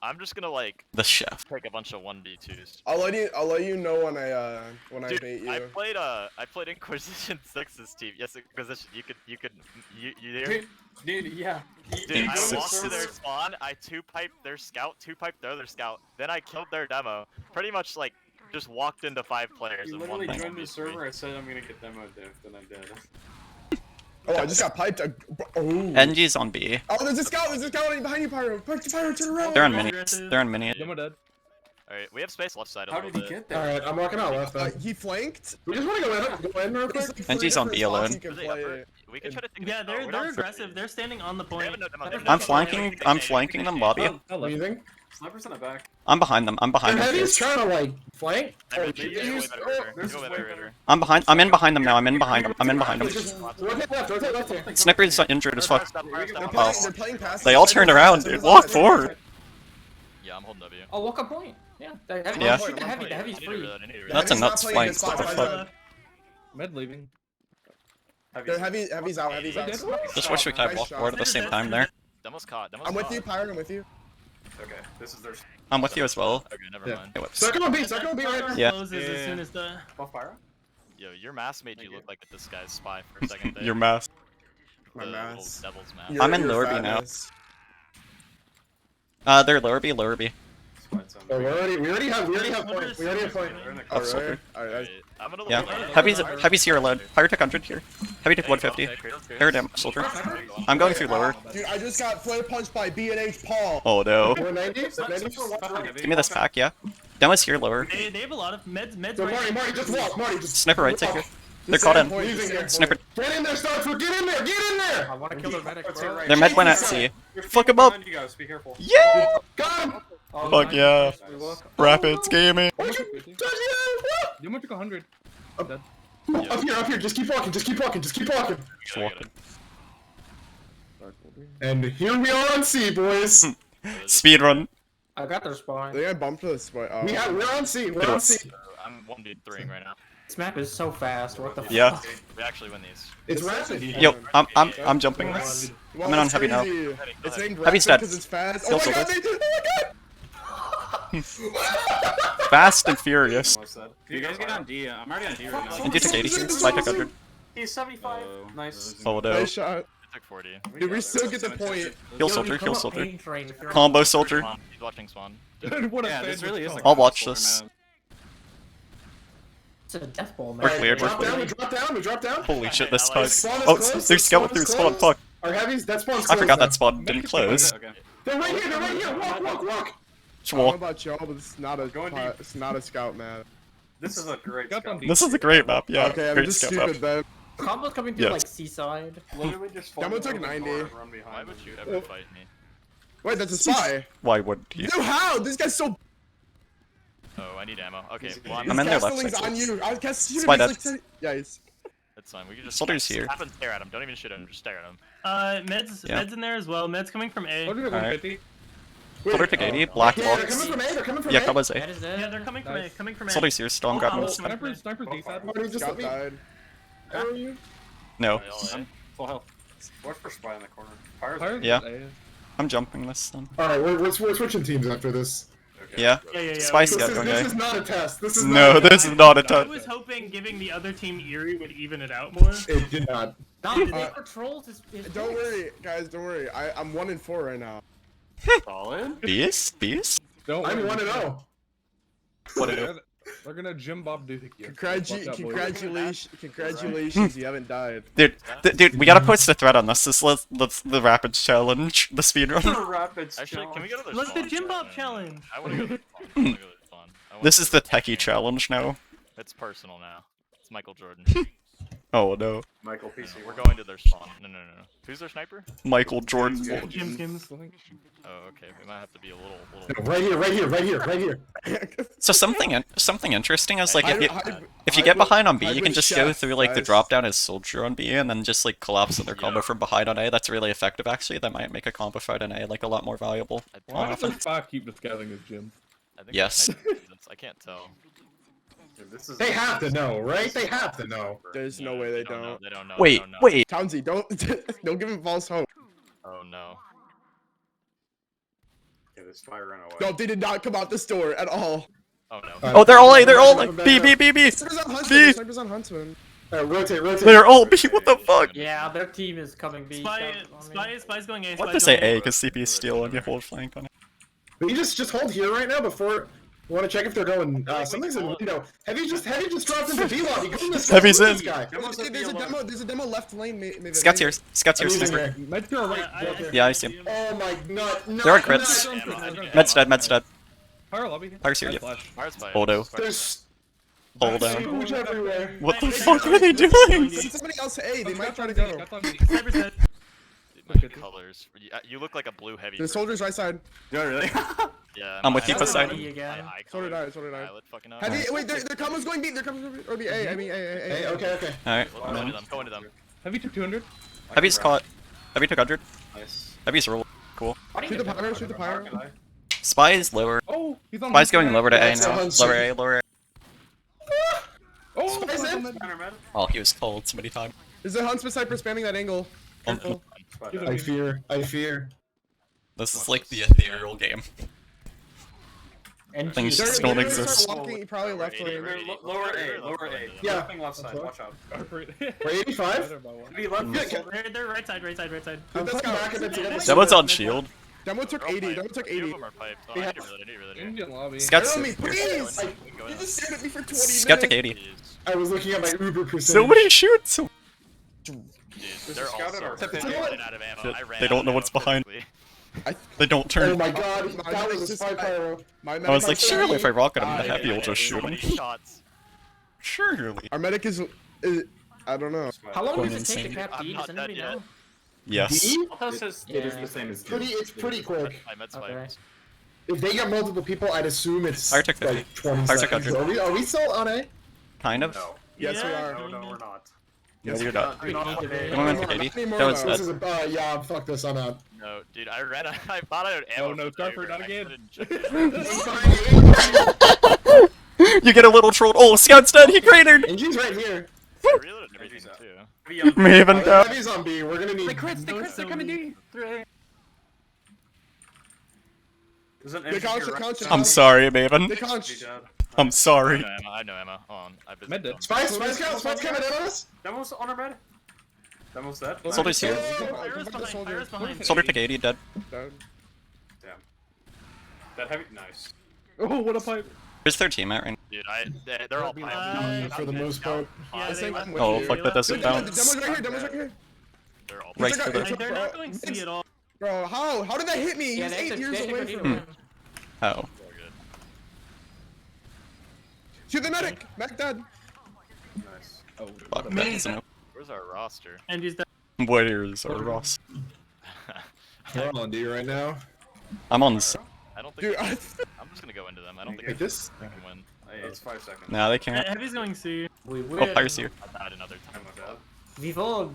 I'm just gonna like The chef. take a bunch of 1v2s. I'll let you know when I Dude, bait you. I played Inquisition 6's team. Yes, Inquisition. You there? Dude, yeah. Dude, I Six. walked to their spawn. I two-piped their scout, two-piped their other scout. Then I killed their demo. Pretty much like just walked into 5 players You in literally one joined the 1v3. server. I said I'm gonna get demo diff, and I did. Oh, I just got piped. Oh. NG's on B. Oh, there's a scout behind you, Pyro. Pyro, turn around. They're on Oh, mini. aggressive. They're on mini. Demo dead. All right, we have space left side a How little did he bit. get All there? right, I'm walking out left. He flanked. We just want to go in real quick. There's like And 3 she's on different B spots alone. you can Are they play. upper? We can try to think. Yeah, we're they're not aggressive. They're standing on the They point. have no demo, they have I'm no demo. flanking. I'm flanking them, Bobby. What do you think? Sniper's in the back. I'm behind them. I'm behind them. Heavy's trying to like flank. Sniper, Oh, you go way better, Raider. Go way better, Raider. I'm behind. I'm in behind them now. I'm in behind them. I'm in behind them. Rotate left here. Sniper's injured as fuck. They're playing past They us. all turned around, dude. Walk forward. Yeah, I'm holding W. Oh, walk a point. Yeah. The Yeah. Shoot the heavy. The heavy's I need to free. reload, I need to reload. That's a Heavy's not nuts playing flank. his What the spot, fuck? Med leaving. They're heavy's out. Heavy's out. Just wish we could have Nice walked shot. forward at the same time there. Demo's caught. Demo's I'm with caught. you, Pyro. I'm with you. Okay, this is their I'm with you as well. Okay, never Yeah. mind. Hey, whoops. Second one B right now. Yeah. Closes as soon as the. buff pyro. Yo, your mask made you look like a disguised spy for a second there. Your mask. My The mask. little devil's mask. I'm in lower B now. They're lower B, lower B. Oh, we already have point. We already have point. Oh, soldier. Alright. I'm gonna Yeah. look Heavy's here alone. Fire took 100 here. Heavy took 150. Heard him, soldier. I'm going through lower. Dude, I just got flare punched by B&H Paul. Oh no. 490. Give me this pack, yeah. Demo's here lower. They have a lot of meds. Meds So right. Marty, just walk. Marty, just. Sniper right take here. They're This caught in. point is Leaving here. Sniper. Get in there, Starford. Get in there. Get in there. I want to kill their medic, bro. Their med went at C. Fuck him up. You guys, be careful. Yeah! Got him. Oh, Fuck nice. yeah. We look. Rapids gaming. You might take 100. Dead. Up here. Just keep walking. Just keep walking. Just walking. And here we are on C, boys. Speed run. I got their spawn. They got bumped to the spot. Oh. We're on C. We're on C. I'm 1v3ing right now. This map is so fast. What the fuck? Yeah. We actually win these. It's rapid. Yo, I'm jumping this. Well, I'm in on it's heavy now. crazy. It's named Heavy's Rapid dead. 'cause it's fast. Kill Oh my god, soldier. oh Fast and furious. Almost dead. You guys get on D. I'm already on D right now. And you took 80 here. Slide took 100. He's 75. Nice. Oh my god. no. Nice shot. I took 40. Dude, we still get the point. Kill soldier, kill soldier. Pain train if you're on- Combo soldier. Spawn. He's watching spawn. What a Yeah, this sandwich really is call. like I'll watch solar this. map. It's a death ball, man. We're cleared, we're Drop down. We drop down. Holy shit, this I like time. Spawn is Oh, closed. there's scout through spawn. Fuck. Our heavies. That spawn's I forgot closed that now. spawn didn't close. Okay. They're right here. Walk. Just I don't know walk. about y'all, but it's not a Going deep. it's not a scout map. This is a great Got on scout. D. This is a great map, yeah. Okay, I'm Great just scout stupid map. then. Combo's coming through Yes. like seaside. Literally just Demo fall took over the 90. car and run behind Why him. would you ever fight me? Wait, that's a spy. Why wouldn't you? Dude, how? This guy's so. Oh, I need ammo. Okay, well, I'm in their left Castling's side. on you. I guess Spy dead. Yes. that's fine. We can just Soldier's here. stop and stare at him. Don't even shoot him. Just stare at him. Meds. Yeah. Meds in there as well. Meds coming from A. Soldier took Alright. 150. Soldier took 80. Black Yeah, they're box. coming from A. They're coming from Yeah, A. that was That A. is it. Yeah, they're coming from A. Nice. Coming from A. Soldier's here still. I'm grabbing this. Sniper's D-side. Marty, just Scout let me. died. Arrow you. No. Are they all in? Full health. Watch for spy in the corner. Pyro's Pyro's Yeah. A. I'm jumping this then. All right, we're switching teams after this. okay. Yeah. Yeah. Spice This scout is, going this A. is not a test. This is No, not a this is not a I touch. was hoping giving the other team Eerie would even it out more. It did not. Nah, the paper trolls is Don't worry, guys. Don't worry. I'm 1-4 right now. Solid. Beast? Don't I'm worry. 1-0. What They're gonna Jim Bob Duke you. Congratulations, you haven't died. Dude, we gotta post a thread on this. Let's the rapids challenge, the speedrun. Rapids Actually, can we go to the Look, the spawn? Jim Bob challenge. I wanna go to the spawn. I wanna go to the spawn. I wanna This go is to the techie challenge now. It's personal now. It's Michael Jordan. Oh no. Michael PC. We're going to their spawn. No. Who's their sniper? Michael Jordan. Skims. Oh, okay. We might have to be a little. Right here. So something interesting is like if you Hybrid get behind on B, you can hybrid just go chef, through like the guys. drop down as soldier on B and then just like collapse in their combo from behind on A. That's really effective actually. That might make a combo fight on A like a lot more valuable. Why does Often. the spy keep disguising his Jim? I think Yes. I can't tell. Dude, this is They have to know, right? They have to know. There's no way they don't. know, don't. They don't know. Wait, they don't know. wait. Townsy, don't give him false hope. Oh no. Yeah, this spy ran away. No, they did not come out this door at all. Oh no. Oh, they're all A. They're all like B. Snipers on Huntsman. Snipers on Huntsman. Rotate. They're all B. What the fuck? Yeah, their team is coming B. Spy's going A. What to say A because CP is steal and you hold flank on it. But you just hold here right now before. You want to check if they're going? Something's in window. Heavy just dropped into V lobby. Go in this guy. Heavy's go in. This guy. There's a demo left lane. Maybe. Scouts here. Scouts here. I'm using Sniper. there. Med to right. Yeah, I see him. Oh my nut. There are crits. Med's dead. Pyro lobby. Pyro's here, I yeah. flash. Fire's by Holdo. us. There's Hold down. sewage everywhere. What the fuck are they doing? Send somebody else to A. They might Scout's try to on go. me, Scout's on me. Sniper's dead. Dude, my colors. You look like a blue heavy. The soldier's right side. Do I really? Yeah. I'm with you, That's Poseidon. E again. So did I, so did I. Let's fucking know. Have you, wait, their combos going B, their combos going B, or B, A, I mean, Hey, A. okay. Alright. Let's go into them. Go into them. Heavy took 200. Heavy's caught. Heavy took 100. Nice. Heavy's roll. Cool. Shoot the pyro, shoot the pyro. Spy is lower. Oh, he's on. Spy's going lower to A That's a now. hunch. Lower A, lower A. Oh, Spy's Spy's in. on that. Counter med. Oh, he was cold. Somebody time. Is the Hunts Cypher spamming that angle? Careful. Spy He's dead. I fear. This is like the ethereal game. And Things G. just They're don't gonna exist. start walking probably left lane. Lower A, lower A. Yeah. Looking left side, watch out. We're We're 85? Be left. They're right side, right side, right side. I'm playing back a bit to get this. Demo's on shield. Demo took 80, Demo took 80. Oh, I need to reload. Indian lobby. Scott's Tell me, please! Go in. You just stared at me for 20 Scott took minutes. 80. I was looking at my Uber percentage. So many shoots. Dude, There's they're a scout all at our so pit. fucking out of ammo. Shit, I ran they out don't of know ammo what's behind. perfectly. They don't Oh turn. my god, that was a spy pyro. My I was like, medic- surely if I rocket him, the Yeah, heavy will just so shoot many him. shots. Surely. Our medic is I don't know. How long Going does it take to insane. cap I'm D? not Does dead anybody yet. know? Yes. D? It is the same as It's pretty quick. I met Okay. spikes. If they get multiple people, I'd assume it's Fire took 50. like 20 Fire took seconds. 100. Are we still on A? Kind of. No. Yes, we Yeah, are. No, no, we're not. No, you're not. Do not Not play. Come on, Not 80. anymore, That was though. This dead. is a, yeah, fuck this, I'm out. No, dude, I ran. I thought I had ammo. Oh, no, for Starford, not I again. couldn't check it. You get a little trolled. Oh, Scout's dead. He cratered. Angie's right here. I reloaded everything too. Maven down. Heavy's on B, we're gonna need... They crits, they're coming D. There's an They engine conch, here, right? conch. I'm sorry, Maven. They Be conch. dead. I'm sorry. I know ammo. Hold on. I visited Med dead. them. Spy's coming in on us? Demo's on our med. Demo's dead. Soldier's here. Pyro's behind, Pyro's behind. Soldier took 80, dead. Down. Damn. That heavy. Nice. Oh, what a pipe. Where's their team at right Dude, they're all For the most part. Yeah, they I'm went with Oh, you. fuck, that doesn't Demo- bounce. Demo's right here, Demo's right here. They're all Right It's to a- the... it's a- They're not going C at all. Bro, how? How did that hit me? He Yeah, was they 8 have to years they away have to from me. win. Oh. so good. Shoot the medic! Medic dead. Nice. Oh, Fuck, that doesn't... Where's our roster? And he's dead. Where's our Ross? We're on D right now. I'm on the... I don't think. Dude, I'm just gonna go into them. I don't think Like this? we can win. Hey, it's 5 seconds. Nah, they can't. Heavy's going C. We Oh, win. Pyre's here. I died another time. I'm dead. Vivo.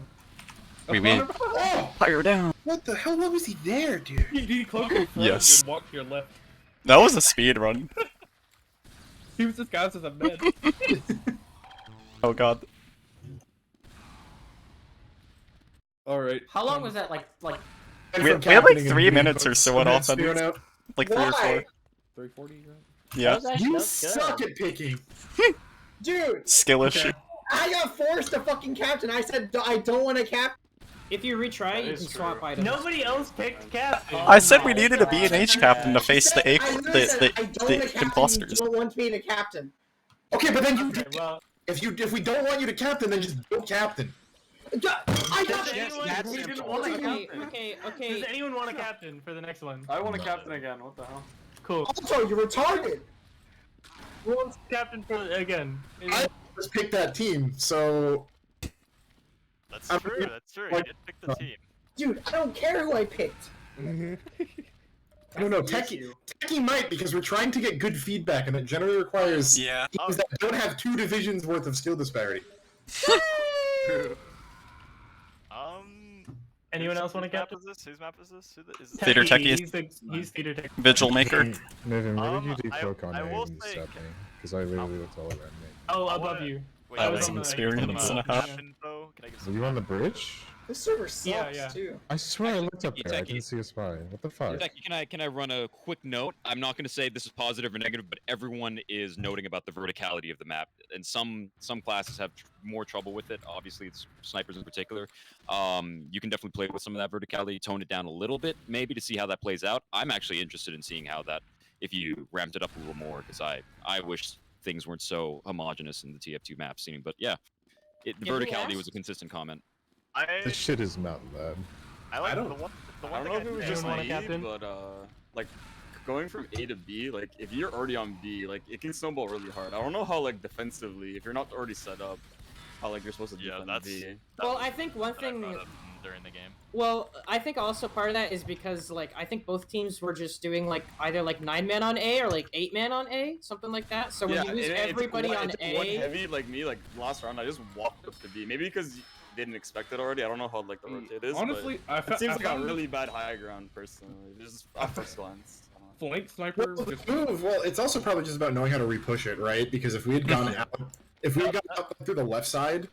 We win. Oh! Pyre down. What the hell? Why was he there, dude? He closed your front Yes. and walked to your left. That was a speed run. He was disguised as a med. Oh god. Alright. How long was that? Like We had like 3 minutes or so on offense. Like 3 or 4. Why? 340, right? Yeah. You suck at picking. Dude, Skill issue. I got forced to fucking captain. I said I don't want to cap. if you retry, That you is can true. swap items. Nobody else picked captain. I said we needed a B and H captain to face the A I literally said, I don't want the to captain. imposters. You don't want me to captain. Okay, but then you... Okay, well, If we don't want you to captain, then just don't captain. I got. we didn't want to Okay, captain. okay, Does okay. anyone want a captain for the next one? I want a captain again. What the hell? Cool. Also, you're retarded. Who wants captain for again? I just picked that team, so... That's I'm- true. That's true. You like- did pick the team. Dude, I don't care who I picked. I don't know, Techie might, because we're trying to get good feedback, and it generally requires Yeah. teams that don't have 2 divisions worth of skill disparity. Anyone else want a Whose map captain? is this? Whose map is this? Is it? Theater techie. He's theater techie. Vigil maker. Maybe you do I- poke on I A will and say- step me, because I literally looked all around me. Oh, I above wanna- you. Wait, That wait, was an wait, experience some, and a half. map info? Can I get Were some you on the map info? bridge? This server sucks Yeah. too. I swear I looked up there. I Techie. didn't see a spy. What the fuck? Becky, can I run a quick note? I'm not going to say this is positive or negative, but everyone is noting about the verticality of the map, and some classes have more trouble with it. Obviously, it's snipers in particular. You can definitely play with some of that verticality, tone it down a little bit, maybe to see how that plays out. I'm actually interested in seeing how that, if you ramped it up a little more, because I wish things weren't so homogenous in the TF2 map scene. But yeah, the Can we verticality ask? was a consistent comment. This shit is not bad. I like don't- the one. The I one don't thing know if it was think just Anyone want a naive, captain? but like going from A to B, like if you're already on B, like it can snowball really hard. I don't know how like defensively, if you're not already set up, how like you're supposed to Yeah, defend that's- B. Well, I think one that I thing brought up. during the game. Well, I think also part of that is because like I think both teams were just doing like either like 9-man on A or like 8-man on A, something like that. So when you lose everybody on A, one heavy like me, like last round, I just walked up to B. Maybe because you didn't expect it already. I don't know how like the rotate is. Honestly, but it seems like a really bad high ground personally. Just at first glance. Flank sniper. Well, well, it's also probably just about knowing how to repush it, right? Because if we had gone out, out through the left side,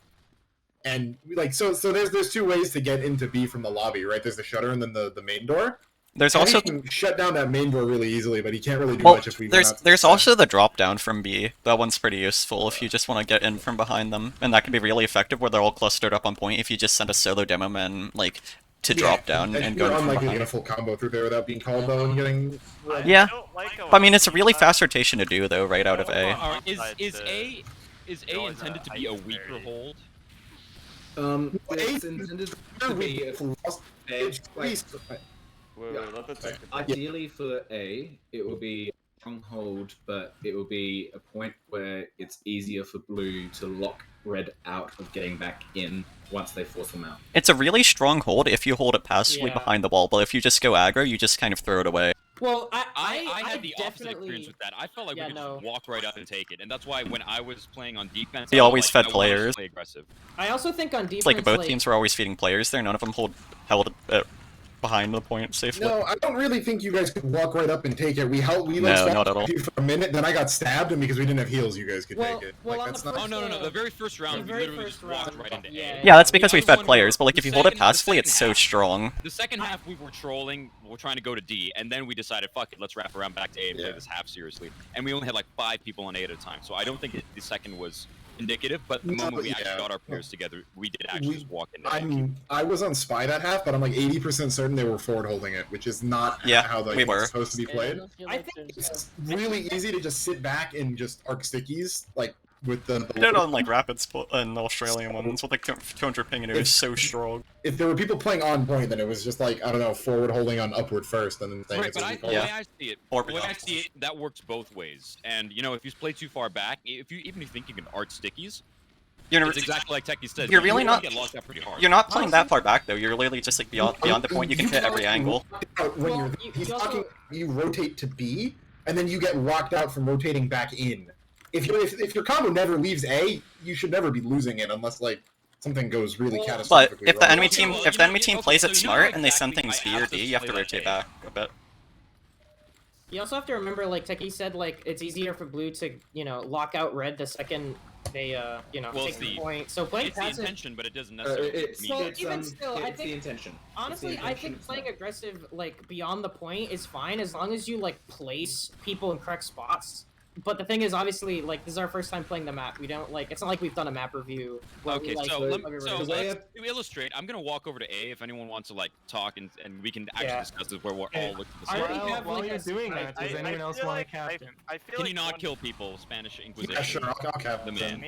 and like so there's two ways to get into B from the lobby, right? There's the shutter and then the main door. There's and also he can shut down that main door really easily, but he can't really do much if we. There's also the drop down from B. That one's pretty useful if you just want to get in from behind them, and that can be really effective where they're all clustered up on point. If you just send a solo demo man like to drop down and go in from unlikely to behind. get a full combo through there without being called though and getting. Yeah, but I mean it's a really fast rotation to do though, right out of A. Is A intended to be a weaker hold? It's intended to be ideally for A, it will be a stronghold, but it will be a point where it's easier for blue to lock red out of getting back in once they force them out. It's a really strong hold if you hold it passively behind the wall, but if you just go aggro, you just kind of throw it away. Well, I had the opposite experience with that. I felt like we could just walk right up and take it, and that's why when I was playing on defense, We always fed I wanted to players. play aggressive. I also think on defense, It's like both teams were always feeding players there. None of them held behind the point safely. No, I don't really think you guys could walk right up and take it. We No, not at all. for a minute, then I got stabbed, and because we didn't have heals, you guys could take it. well, Like, that's not. Oh no! The very first round, we literally just walked right into A. Yeah, that's because we fed players, but like if you hold it passively, it's so strong. The second half, we were trolling. We're trying to go to D, and then we decided, fuck it, let's wrap around back to A and play this half seriously. And we only had like 5 people on A at a time, so I don't think the second was indicative. But the moment we actually got our players together, we did actually just walk into A. I was on spy that half, but I'm like 80% certain they were forward holding it, which is not how we were. it's supposed to be played. I think it's really easy to just sit back and just arc stickies, like with the. We did it on like Rapids and the Australian ones with like 200 ping, and it was so strong. If there were people playing on point, then it was just like I don't know, forward holding on upward first, and then saying Right, it's but easy the way call. I see it, the way I see it, that works both ways. And you know, if you play too far back, even if you think you can art stickies, it's exactly like Techie said. You're really not. Get locked out pretty hard. You're not playing that far back though. You're literally just like beyond the point. You can hit every angle. When he's talking, you rotate to B, and then you get locked out from rotating back in. If your combo never leaves A, you should never be losing it unless like something goes really catastrophically But if the wrong. enemy team plays it smart and they send things B or D, you have to rotate back a bit. You also have to remember, like Techie said, like it's easier for blue to, lock out red the second they, take the point. So playing it's passive. the intention, but it doesn't necessarily mean Even still, I it's the think intention. honestly, I think playing aggressive, like beyond the point, is fine as long as you like place people in correct spots. But the thing is, obviously, like this is our first time playing the map. We don't like. It's not like we've done a map review. Okay, so let's illustrate. I'm gonna walk over to A if anyone wants to like talk and we can actually discuss this where we're all looking at the same. While you're doing that, does anyone else want to captain? Can you not kill people, Spanish Inquisition? Yeah, sure, I'll captain. The man.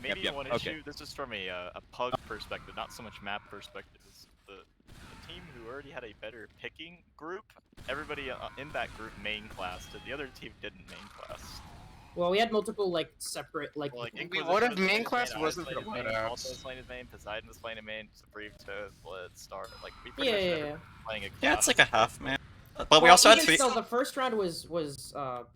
Maybe one okay. issue. This is from a pug perspective, not so much map perspective. Is the team who already had a better picking group. Everybody in that group main class. The other team didn't main class. Well, we had multiple like separate like. What if main class wasn't the one? Also was playing his main. Poseidon was playing a main. Supreme to Blitz Star. Like we pretty much never playing a class. Yeah, it's like a half man. But we also had 3. So the first round was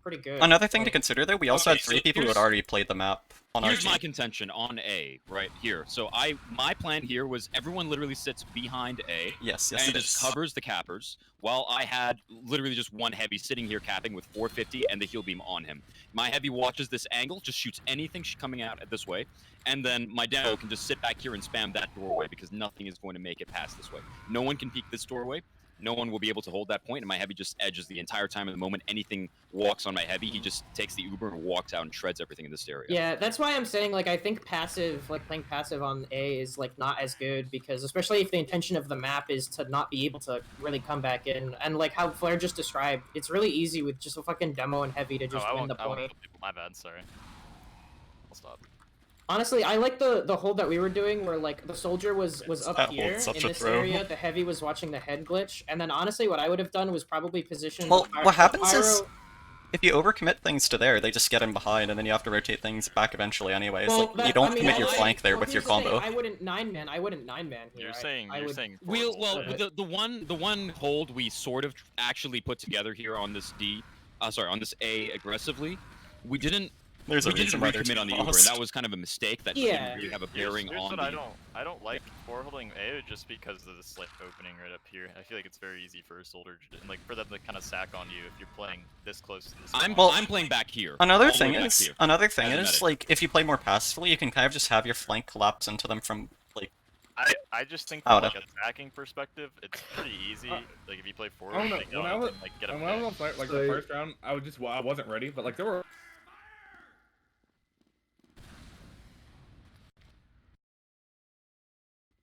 pretty good. Another thing to consider though, we also had 3 people who had already played the map on our Here's team. my contention on A, right here. So my plan here was everyone literally sits behind A. Yes, and it just is. covers the cappers, while I had literally just one heavy sitting here capping with 450 and the heal beam on him. My heavy watches this angle, just shoots anything coming out this way, and then my demo can just sit back here and spam that doorway because nothing is going to make it past this way. No one can peek this doorway. No one will be able to hold that point, and my heavy just edges the entire time. At the moment anything walks on my heavy, he just takes the Uber and walks out and shreds everything in this area. Yeah, that's why I'm saying, like, I think passive, like, playing passive on A is, like, not as good, because especially if the intention of the map is to not be able to really come back in, and, like, how Flair just described, it's really easy with just a fucking demo and heavy to just win the point. My bad, sorry. I'll stop. Honestly, I like the hold that we were doing where like the soldier was up That here hold's such in a this throw. area, the heavy was watching the head glitch, and then honestly what I would have done was probably position Well, what happens is if you overcommit things to there, they just get in behind, and then you have to rotate things back eventually anyways. Well, like, you don't commit your flank there well, with your here's the thing, combo. I wouldn't 9-man. I wouldn't 9-man here. You're saying Well, the one hold we sort of actually put together here on this on this A aggressively, we didn't. There's a we didn't reason why they're recommit on the Uber, and lost. that was kind of a mistake that Yeah. didn't really have a bearing Here's on what the. I don't like for holding A just because of this like opening right up here. I feel like it's very easy for a soldier to, and like for them to kind of sack on you if you're playing this close to the I'm playing back here. Another all the thing way back is, here, another as thing a is, medic. like, if you play more passively, you can kind of just have your flank collapse into them from, like... I just think I from don't like attacking perspective, it's pretty easy. Like if you play forward, I don't know. take When out I was, and, like get a when I was on pick. fire, like the first round, I wasn't ready, but like there were.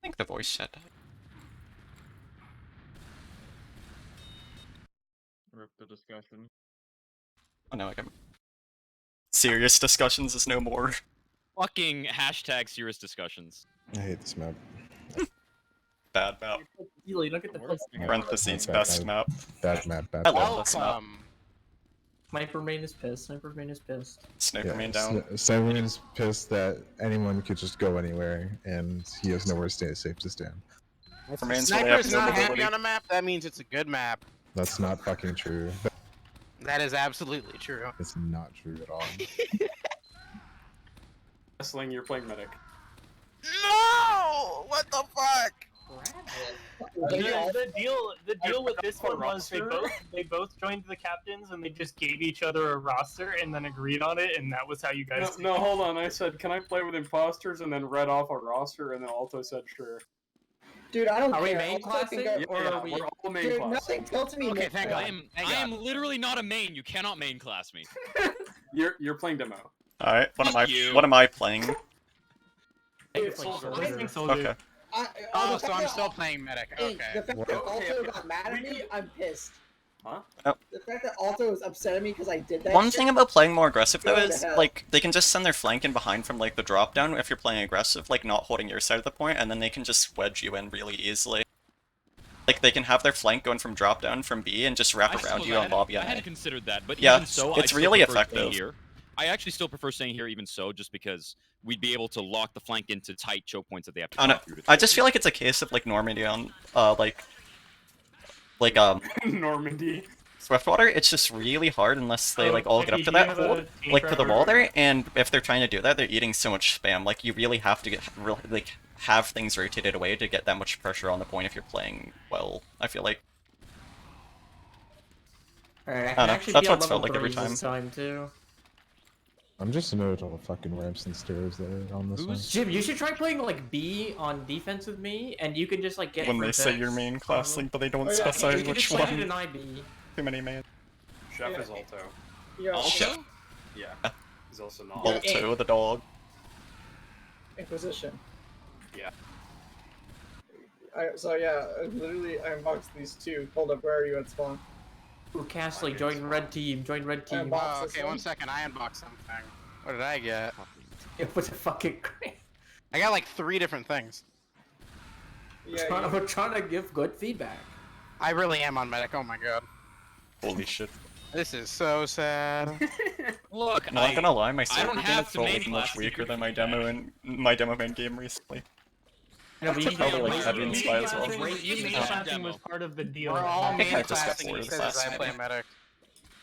I think the voice chat died. Rip the discussion. Oh no, I got... Serious discussions is no more. Fucking hashtag serious discussions. I hate this map. Bad map. You don't get the place. Parentheses, best map. Bad map, bad I map. love this map. Sniper main is pissed. Sniper main is pissed. Sniper main down. Sniperman is pissed that anyone could just go anywhere, and he has nowhere to stay safe to stand. Sniper main's really have Sniper's no not happy mobility. on a map, that means it's a good map. That's not fucking true. That is absolutely true. It's not true at all. Wrestling, you're playing medic. No! What the fuck? The deal with this one was they both joined the captains and they just gave each other a roster and then agreed on it, and that was how you guys. No, hold on. I said, can I play with imposters, and then read off a roster, and then Alto said, sure. Dude, I don't Are care. we main classing, or are we? We're all main Dude, class. nothing tells me. Okay, thank God. I am literally not a main. You cannot main class me. You're playing demo. Alright, what Fuck you. am I playing? Soldier. Oh, so I'm still playing medic. Hey, Okay. the fact that Alto got mad at me, I'm pissed. Huh? Oh. The fact that Alto was upset at me because I did that. One shit, thing about playing more aggressive though Go to is, hell. like, they can just send their flank in behind from, like, the drop down if you're playing aggressive, like, not holding your side of the point, and then they can just wedge you in really easily. Like, they can have their flank going from drop down from B and just wrap around you on lobby I on hadn't A. considered that, but Yeah, even so, it's I still really prefer staying effective. Here. I actually still prefer staying here, even so, just because we'd be able to lock the flank into tight choke points that they have to I go don't know. through. I just feel like it's a case of, like, Normandy on, Normandy. Swiftwater, it's just really hard unless they, like, all get up to that hold, like, to the wall there, and if they're trying to do that, they're eating so much spam. Like, you really have to have things rotated away to get that much pressure on the point if you're playing well, I feel like. Alright, I I can don't know, actually that's be what on it's felt level like every 3 this time too. I'm just annoyed at all the fucking ramps and stairs that are on this one. Jim, you should try playing like B on defense with me, and you can just like get. When they say protects. your main class link, but they don't Oh, yeah, specify you can which just play it one. in IB. Too many man. Chef is Alto. Yo, Also, Yeah. He's also not. Alto, the dog. Inquisition. Yeah. So yeah, literally, I unboxed these two. Hold up, where are you at spawn? Ooh, Castley, join red team. Join red I team. unboxed this Okay, one second. I unboxed something. What did I get? It was a fucking great. I got like 3 different things. Yeah, We're trying to give good feedback. I really am on medic. Oh my god. Holy shit. This is so sad. look, I'm not gonna lie, my I don't server game have is to main probably much class to weaker give than my feedback. demo and my demo main game recently. No, but you Probably, like, main heavy in spy as well. Classing was part of the deal. We're all I think main I just got classing bored of because class I play maybe. medic.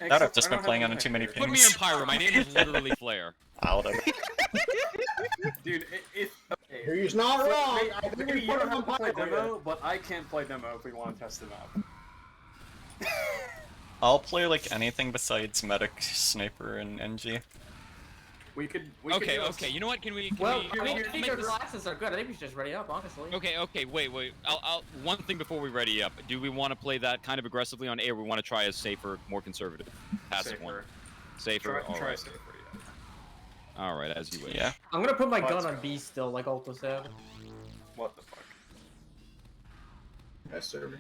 That I've just been playing on too many Put me in pings. Pyro. My name is literally Flare. Out of Dude, if okay. He's not wrong. Maybe, I think maybe we you put don't him on have to play Pyro. demo, but I can't play demo if we want to test them out. I'll play like anything besides medic, sniper, and NG. We could. Okay, okay. You know what? Can we? Well, we, I we'll think make their this- classes are good. I think we should just ready up, honestly. Okay. Wait. One thing before we ready up. Do we want to play that kind of aggressively on A, or we want to try a safer, more conservative, passive one? Safer. All Try right. safer, yeah. All right, as you wish. Yeah. I'm gonna put my gun Let's on go. B still, like Alto said. What the fuck? Nice server.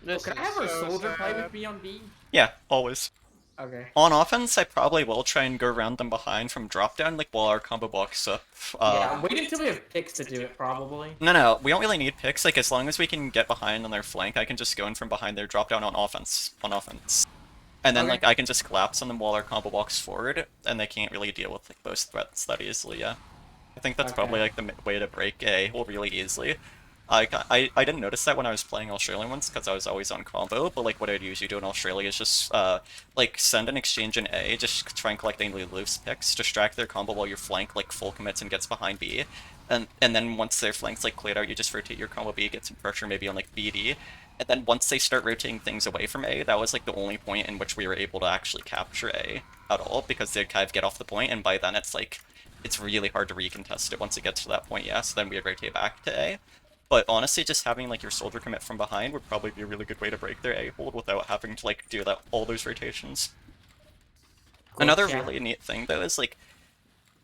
This Can I is have a so soldier play sad. with me on B? Yeah, always. Okay. On offense, I probably will try and go around them behind from drop down, like while our combo blocks up. Yeah, wait until we have picks to do it, probably. No, we don't really need picks. Like, as long as we can get behind on their flank, I can just go in from behind their drop down on offense. And then Okay. like I can just collapse on them while our combo walks forward, and they can't really deal with like those threats that easily. Yeah, I think that's probably like the way to break A really easily. I didn't notice that when I was playing Australian ones because I was always on combo, but like what I'd usually do in Australia is just like send an exchange in A, just try and collect any loose picks, distract their combo while your flank like full commits and gets behind B, and then once their flank's like cleared out, you just rotate your combo B, get some pressure maybe on like BD, and then once they start rotating things away from A, that was like the only point in which we were able to actually capture A at all, because they'd kind of get off the point, and by then it's like it's really hard to recontest it once it gets to that point. Yeah, so then we'd rotate back to A. But honestly, just having like your soldier commit from behind would probably be a really good way to break their A hold without having to like do all those rotations. Another really neat thing though is like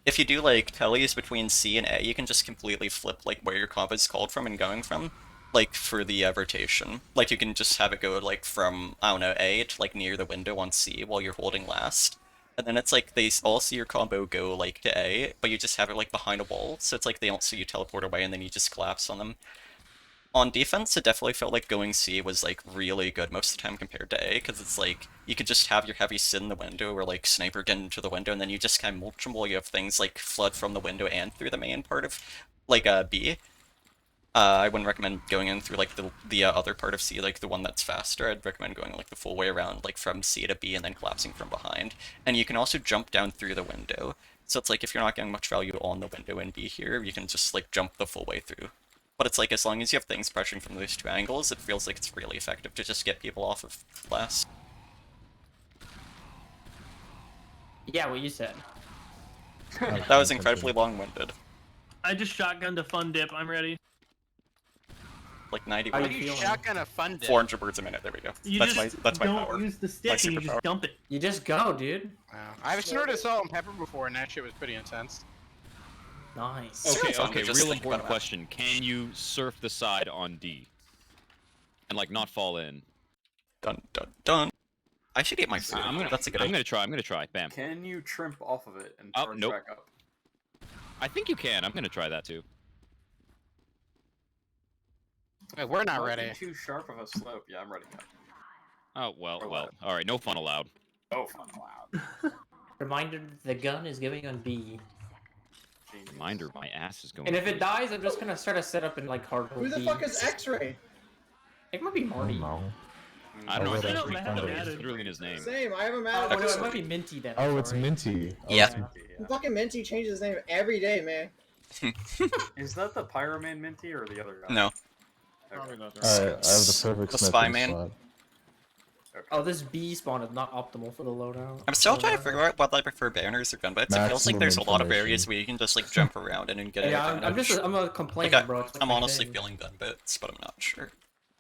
if you do like tellies between C and A, you can just completely flip like where your combo is called from and going from, like for the rotation. Like you can just have it go like from, I don't know, A to like near the window on C while you're holding last. And then it's like they all see your combo go like to A, but you just have it like behind a wall, so it's like they don't see you teleport away and then you just collapse on them. On defense, it definitely felt like going C was like really good most of the time compared to A, because it's like you could just have your heavy sit in the window or like sniper get into the window, and then you just kind of mulch them while you have things like flood from the window and through the main part of like B. I wouldn't recommend going in through like the other part of C, like the one that's faster. I'd recommend going like the full way around, like from C to B and then collapsing from behind. And you can also jump down through the window. So it's like if you're not getting much value on the window in B here, you can just like jump the full way through. But it's like as long as you have things pressuring from those two angles, it feels like it's really effective to just get people off of last. Yeah, what you said. That was incredibly long-winded. I just shotgunned a fun dip. I'm ready. Like 90 How words. you shotgun a fun dip? 400 words a minute. There we go. You That's just my don't power. use the My stick and you superpower. just dump it. You just go, dude. Wow. I've snorted salt and pepper before, and that shit was pretty intense. Nice. Okay, real important question. Can you surf the side on D? And like not fall in? Dun dun dun. I should eat my food. That's a good I'm idea. gonna try. Bam. Can you trimp off of it and Oh, charge nope. back up? I think you can. I'm gonna try that too. Wait, we're not Might ready. be too sharp of a slope. Yeah, I'm ready. Oh, well. Alright, no fun allowed. Oh, fun allowed. Reminder, the gun is going on B. Reminder, my ass is going. And if it dies, I'm just gonna start a setup in like hard Who the B. fuck is X-Ray? It might be Marty. I don't know. Oh, It's that's literally, funny. it's literally in his name. Same. I have him Oh, out. no, it might be Minty then. Oh, it's sorry. Minty. Oh, Yeah. it's Minty. Fucking Minty changes his name every day, man. Is that the Pyroman Minty or the other guy? No. Probably not. Alright, I have the perfect The sniping spy man. spot. Oh, this B spawn is not optimal for the loadout. I'm still trying to figure out whether I prefer banners or gunboats. It feels like Maximum there's a lot of information. areas where you can just like jump around and get Yeah, an I'm advantage. just I'm a complainer, Like, bro. It's like I'm my honestly thing. feeling gunboats, but I'm not sure.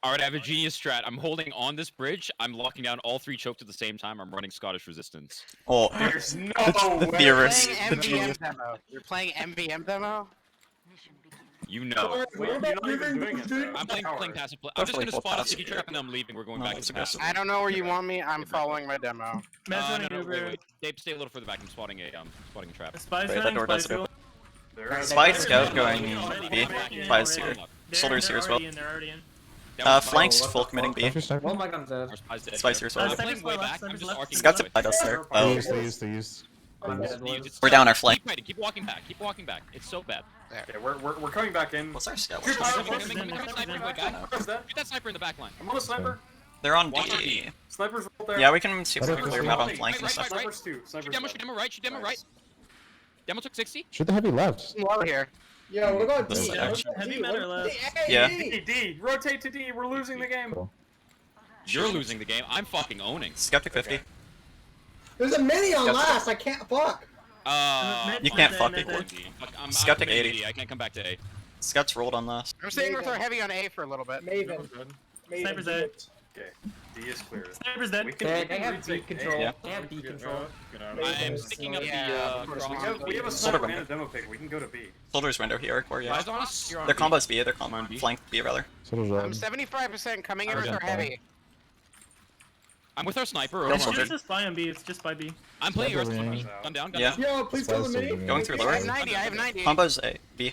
Alright, I have a genius strat. I'm holding on this bridge. I'm locking down all three chokes at the same time. I'm running Scottish Resistance. Oh, There's no the way. theorist. Playing MVM demo. You're playing MVM demo? You know. Wait, you're not even doing it, though. I'm playing passive play. I'm That's just really gonna full spot a passive sticky here. trap and I'm leaving. We're going No, back that's to passive. I don't know where you want me. I'm following my demo. Matt's running no, over. wait. Dave, stay a little further back. I'm spotting a trap. Spies Wait, that running. door Spies doesn't open. There is- Spy scout going Already, B. already, Spies already. here. Soldiers here as well. They're already in. Flanks what full the committing fuck? B. Sniper, sniper. Oh my god, dead. Our spy's dead. Spies here as well. I'm Sniper's playing way left, back. I'm sniper's just left. arcing. Scouts this applied way. us there. They Oh, used, they used. we're down our flank. Keep fighting. Keep walking back. Keep walking back. It's so bad. Okay, we're coming back in. What's our scout? Shoot, What's our fire, scout? fire. Come in, sniper, way back. Where's that? Shoot that sniper in the back line. I'm on a sniper. They're on Watch B. Sniper's right there. Yeah, we can see if we can Sniper's clear them out on right, flank and right, stuff. right. Sniper's two. Shoot Sniper's demo, left. shoot demo right, shoot demo Nice. right. Demo took 60. Shoot the heavy left. Low here. Yo, we're going This D. is We're action. going Heavy D. men are We're- left. Hey, Yeah. D. D. Rotate to D. We're losing the game. Cool. You're losing the game. I'm fucking owning. Scout to 50. There's a mini on Yes. last. I can't fuck. You can't fuck it. I'm Skeptic I'm 80. I can't come back to A. Scouts rolled on last. I'm staying with our heavy on A for a little bit. Maven. Sniper's dead. Okay. D is clear. Sniper's dead. We can, They we can have B retake control. Yeah. They have B control. I'm sticking up Yeah, the. We have a Soldier sniper and window. a demo pick. We can go to B. Soldiers window here, or yeah. Guys on us. You're on Their B. combos B, their I'm on B. flank B rather. Soldiers I'm red. 75% coming in with Okay. our heavy. I'm with our sniper. Go Over. soldier. It's just by on B. It's just by B. I'm playing yours. Sniper wing. Gun down. Gun Yeah. down. Yo, please kill the mini. Going through I lower. have 90. I have 90. Combos A, B.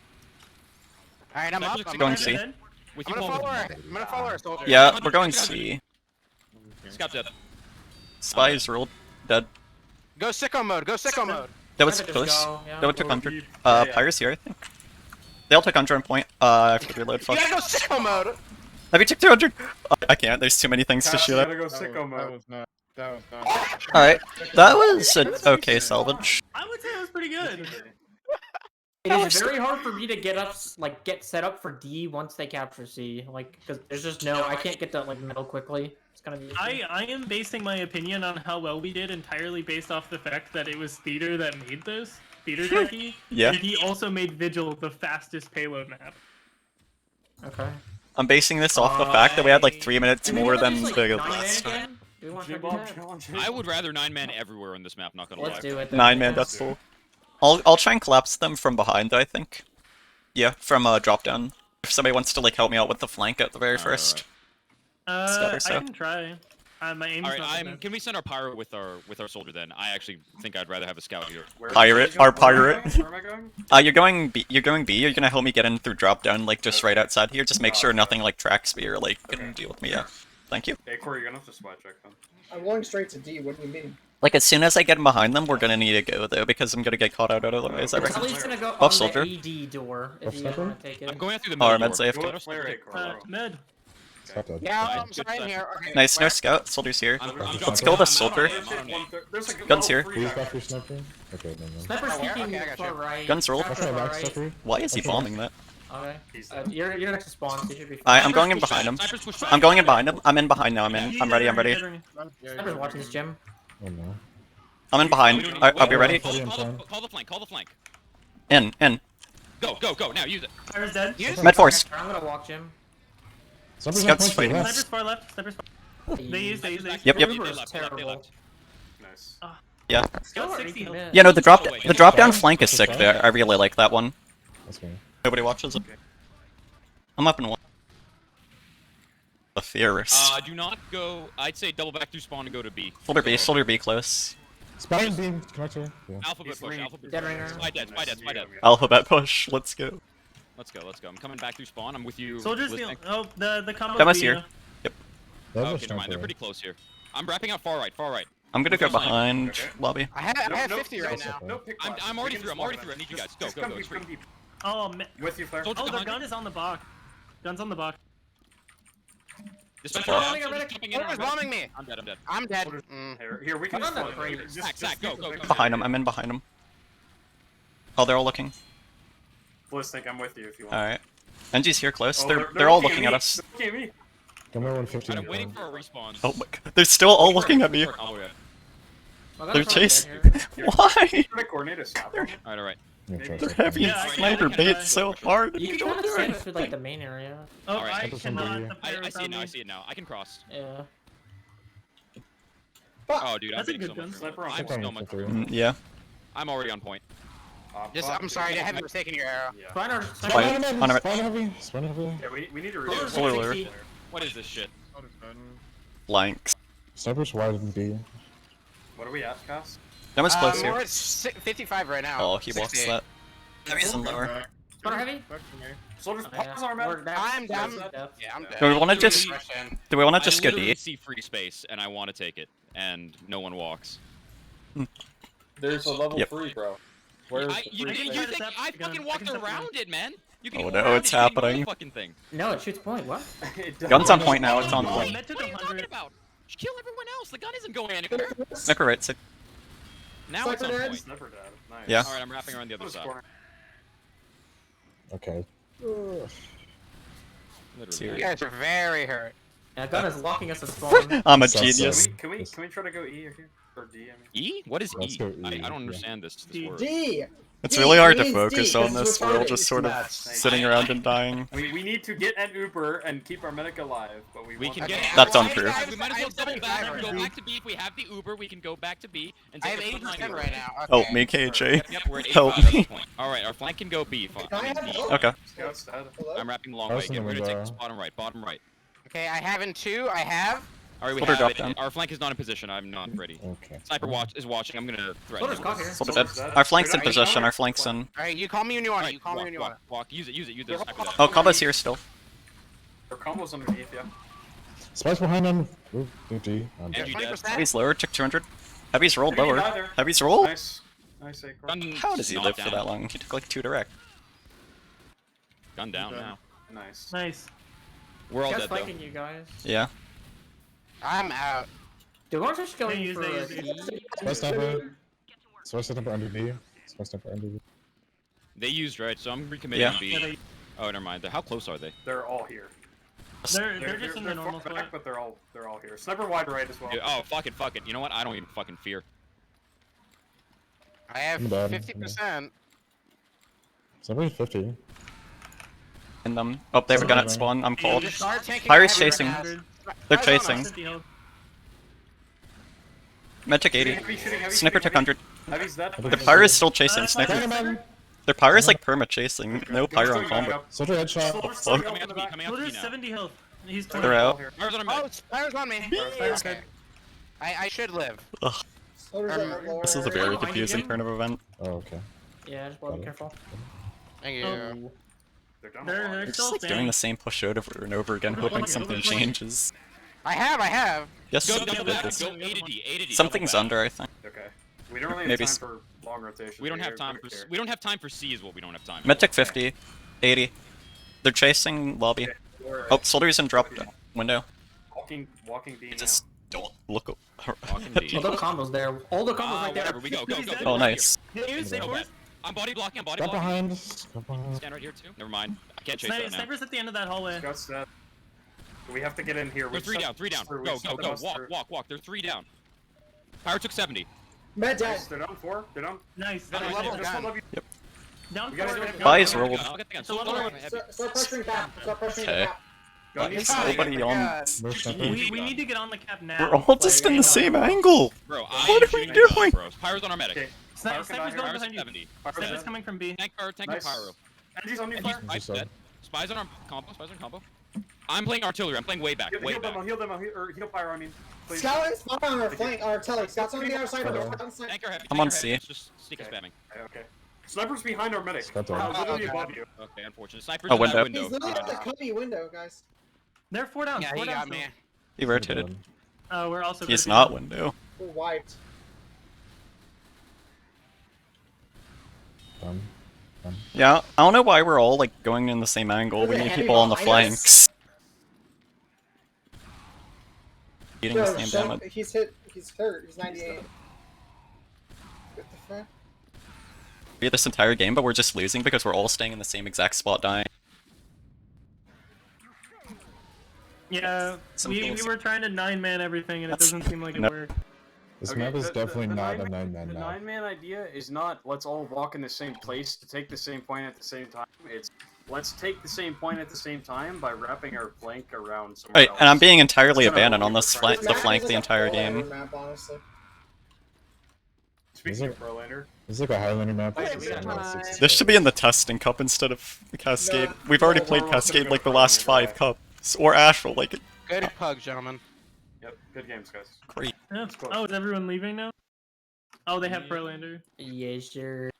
All right, I'm up. I'm Going gonna, C. With I'm you, gonna Paul. follow her. I'm gonna follow her, soldier. Yeah, we're going C. Scout dead. Spy is ruled. Dead. Go sicko mode. Go sicko mode. That was Might just close. go, yeah. That one took 100. Yeah, yeah. Pyro's here, I think. They all took 100 on point. I have to reload. You Fuck. gotta go sicko mode. Have you took 200? I can't. There's too many things to Cass, shoot you at. gotta go sicko mode. Alright, that was an okay salvage. I would say it was pretty good. It is very hard for me to get set up for D once they capture C, like, because there's just no, I can't get to like middle quickly. It's gonna be. I am basing my opinion on how well we did entirely based off the fact that it was Theater that made this. theatertechie. Yeah. And he also made Vigil the fastest payload map. Okay. I'm basing this off the fact that we had like 3 minutes more than the last. I would rather 9-man everywhere on this map, not gonna lie. Let's do it. 9-man, that's cool. I'll try and collapse them from behind, I think. Yeah, from drop down. If somebody wants to like help me out with the flank at the very first. Step or so. I can try. My aim's Alright, not good. can we send our pirate with our soldier then? I actually think I'd rather have a scout here. Pirate, our pirate. Where am I going? You're going B. You're going B. You're gonna help me get in through drop down, like just right outside here. Just make sure nothing like tracks me or like can deal with me. Yeah. Thank you. Hey, Corey, you're gonna have to spot check them. I'm going straight to D. What do you mean? Like as soon as I get in behind them, we're gonna need to go though because I'm gonna get caught out otherwise. I It's reckon. at least gonna go Buff on soldier. the AD door if you want to take it. I'm going out through the Oh, middle our med door. safe. Go with player A, Corey. Med. Yeah, I'm sorry, in here. Okay. Nice, no scout. Soldier's here. I'm Let's kill the soldier. There's like a Guns here. free Who's guy. got your sniper? Okay, no, no. Sniper's Okay, peeking okay, I got far you. right. Guns roll. Watch my Far back, right. sniper. Why is he bombing that? Okay. He's dead. You're next to spawn, so you should be fine. I'm going in behind him. Snipers push back. I'm going in behind him. I'm in behind now. I'm in. I'm ready. I'm ready. Sniper's watching this gym. Oh no. I'm in behind. Are we ready? Call the flank. Call the flank. In. Go. Now use it. Sniper's dead. Med force. I'm gonna walk gym. Sniper's Scouts on point to fighting. your Sniper's left. far left. Sniper's far. They use. Yep. They Uber is left. terrible. Nice. Yeah. Still 60 mid. Yeah. No, the drop down flank is sick there. I really like that one. That's me. Nobody watches it. I'm up in one. The theorist. Do not go. I'd say double back through spawn and go to B. Soldier B close. Spotting beam connector. Yeah. Alphabet push. Alphabet Dead push. ringer. Spy dead. Alphabet push. Let's go. Let's go. I'm coming back through spawn. I'm with you. Soldiers listening. steal. Oh, the combo. Demo's here. They Okay, have a never mind. sniper. They're pretty close here. I'm wrapping out far right. I'm gonna go Who's on behind Okay. lobby. I have No, 50 no, right no, now. No pick I'm classes. already We can through. I'm spawn already them. through. I need you guys. Just Go. come deep, It's free. come deep. Oh, With you, Flare. Soldier the behind gun you. is on the box. Gun's on the box. Dispenser Fuck. down. Soldier's jumping in. Soldier's bombing me. I'm dead. I'm dead. Here, we can I'm just not spawn. that great. Sack, go. Behind him. I'm in behind him. Oh, they're all looking. Ballistic, I'm with you if you want. All right. NG's here close. Oh, They're all looking at us. They're looking at me. Come here 150. I'm waiting for a respawn. Oh my god. They're still all looking at me. Oh, okay. They're chasing. Why? Try to coordinate a snap. Alright. They're heavy Yeah, I can- sniper I can bait try. so hard. You You can don't kind of do stand it. for like the main area. Oh, Alright. I Sniper's on cannot. B. The player I is see it on now. me. I see it now. I can cross. Yeah. Oh, dude, I'm That's a getting good so gun. much. Sniper on I'm point. so much. Yeah. I'm already on point. I'm sorry, I haven't taken your arrow. Yeah. Find our Fine. sniper. On our- Spawn heavy. Spawn heavy. Yeah, we need to Soldiers reduce. Spoiler. 60. What is this shit? Blanks. Sniper's wide in B. What are we at, Cass? That was close We're here. at 55 right now. Oh, he walks 60. that. Heavy's in lower. Spawner heavy. Soldiers, Oh, yeah. pause our We're map. down. I'm down. Depth. Yeah, I'm dead. Do we want to just? Do we want to just I go literally D? see free space and I want to take it, and no one walks. There's a level Yep. 3, bro. Where's the You free think space? I fucking walked around it, man? You can Oh go no, around it's it, you can go happening. the fucking thing. No, it shoots point. What? Gun's on point now. It's on Oh, point. Met to what are you 100. talking about? Just kill everyone else. The gun isn't going anywhere. Sniper right side. Now it's on Sniper dead. point. Never dead. Nice. Yeah. Alright, I'm wrapping around the other Close side. corner. Okay. You Literally. guys are very hurt. Yeah, gun is locking us at spawn. I'm a So- genius. Can we try to go E or here? Or D, I mean. E? What is Let's E? go E, I don't yeah. understand this word. D. It's D, really hard it to means focus D, on 'cause this. we're We're all fighting. just sort of Nice. sitting around and dying. We need to get an Uber and keep our medic alive, but we We want can to- get. That's I- untrue. I- We might as I well have double 75 back and right go now. back to B. If we have the Uber, we can go back to B and I take have the front line 80% Uber. right now. Help Okay. me, KJ. Yep, we're at 85 Help at this me. point. Alright, our flank can go B. Can I have B. help? Okay. Scout's dead. I'm wrapping the long I way. was in Again. the We're gonna take window. this bottom right. Bottom right. Okay, I have in 2. I have. Alright, we Soldier have drop it. down. Our flank is not in position. I'm not ready. Okay. Sniper is watching. I'm gonna threaten Soldier's him. cock here. Soldier dead. Our flank's in position. Our flank's in. Alright, you call me when you want it. Alright, You call me when you want it. walk. Use it. Use the sniper there. Oh, combo's here still. Our combo's underneath, yeah. Spice behind him. Ooh, D. I'm And dead. you dead. 20%. Heavy's lower. Took 200. Heavy's rolled Maybe lower. neither. Heavy's rolled. Nice. Nice Acor. Gun How does he knocked live down. for that long? He took like 2 direct. Gun down Okay. now. Nice. Nice. We're all Just dead though. flanking you guys. Yeah. I'm out. Do you want to just go They in use- for they a use- D? Spy sniper. Spy sniper under D. Spy sniper under D. They used right, so I'm recommitting Yeah. on B. Oh, never mind. How close are they? They're all here. They're just in the they're normal far spot. back, but they're all here. Sniper wide right as well. Dude, oh, fuck it. You know what? I don't even fucking fear. I have I'm dead. 50%. Somebody's 50. In them. Oh, they have a gun at spawn. I'm cold. Just start taking Pirates heavy chasing. rounds. They're Eyes on us. chasing. 50 health. Med took 80. Heavy, shooting heavy, Sniper took shooting 100. Heavy's dead. The pyro's still chasing That's fine. sniper. Their pyro's like perma chasing. No pyro on combo. Soldier headshot. Soldier's Fuck. still up in the back. Coming out to Soldier's B now. 70 health. He's 20. They're out. Fire's on Oh, our Spire's on me. Okay. I should live. Ugh. Soldier's on the lower This is a area. very Behind you, confusing Jim? turn of event. Oh, okay. Yeah, just be careful. Thank you. Oh, They're down a they're lot. They're still just like doing standing. the same push over and over again, hoping something changes. I have. Yes, Go they double did back. this. Go A to D. A to D. Something's double back. under, I think. Okay. We don't really have Maybe time s- for long rotation. We don't have We're time for. here. We don't have time for C is what we don't have time. Med took 50. 80. They're chasing lobby. Oh, soldier's in drop window. Walking B now. Just don't look. Walking D. All the combos there. All the combos right there. Whatever. We go. Oh, nice. Did you say Go force? back. I'm body blocking. I'm body Got blocking. behind. Got behind. Stand right here too. Never mind. I can't chase that now. Sniper's at the end of that hallway. Scout's dead. We have to get in here. They're three down. Three down. Go. Walk. They're 3 down. Pyro took 70. Med dead. Nice. They're down 4. They're down. Nice. Got a level gun. Yep. Down We gotta 4. do it. Buys rolled. I'll get the gun. It's a level Soldier, one. heavy. Start pressuring cap. Start pressuring the Okay. cap. Go. Why is nobody on? No sniper. We need to get on the cap now. We're all just in the same angle. Bro, What I are am we shooting at doing? guns, bro. Pyro's on our medic. Okay. Sniper's going Pyro's behind you. 70. Sniper's coming from B. Tank Nice. Pyro. Angie's on me And fire. he's dead. Spies on our combo. I'm playing artillery. I'm playing way back. Way Heal back. demo, heal demo, or heal pyro, I mean. Please. Scout and spawn on our flank, our telly. Scout's on the other side of Hello. the Tanker heavy. I'm on tanker heavy. C. Just sneak and spamming. Okay. Sniper's behind our medic. Scout down. Literally above you. Okay, unfortunate. Sniper's Oh, in that window. window. He's literally at the cubby window, guys. They're 4 down. Yeah, 4 he down got still. me. He rotated. We're also. He's rotating. not window. We're wiped. Done. Yeah, I don't know why we're all like going in the same angle. We There's a need heavy people on the behind us. flanks. Eating the Yo, same show- damage. he's hit. He's hurt. He's 98. What the fuck? We had this entire game, but we're just losing because we're all staying in the same exact spot dying. Yeah, Some we kills. were trying to 9-man everything, and it That's- doesn't seem like it no. worked. This Okay, map is the definitely not a nine-man- 9-man The map. 9-man idea is not let's all walk in the same place to take the same point at the same time. It's let's take the same point at the same time by wrapping our flank around somewhere Right, else. and I'm being entirely That's kinda abandoned what on we this were trying flank, to the do. flank the This is entire a game. map, honestly. Speaking of Prolander, It's like a Highlander map. Wait, It's we got not time. 60. This should be in the testing cup instead of the Cascade. No, We've already no, played we're all Cascade gonna like the go last for it 5 cups. Or Astral, like, Good pug, gentlemen. yep, good games, guys. great. Yeah. close. Oh, is everyone leaving now? Oh, they have Prolander. Yes, sir.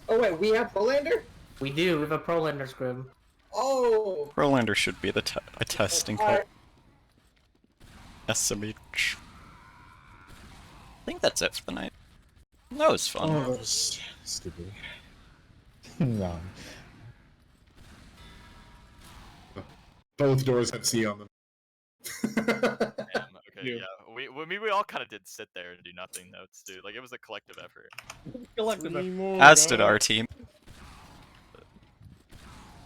Oh wait, we have Prolander? We do. We have a Prolander squib. Oh. Prolander should be the a testing cup. Alright. SMH. I think that's it for the night. That was fun. Oh, that was stupid. No. Both doors have C on them. Damn, okay, yeah. We all kind of did sit there and do nothing notes, dude. Like, it was a collective effort. As did our team.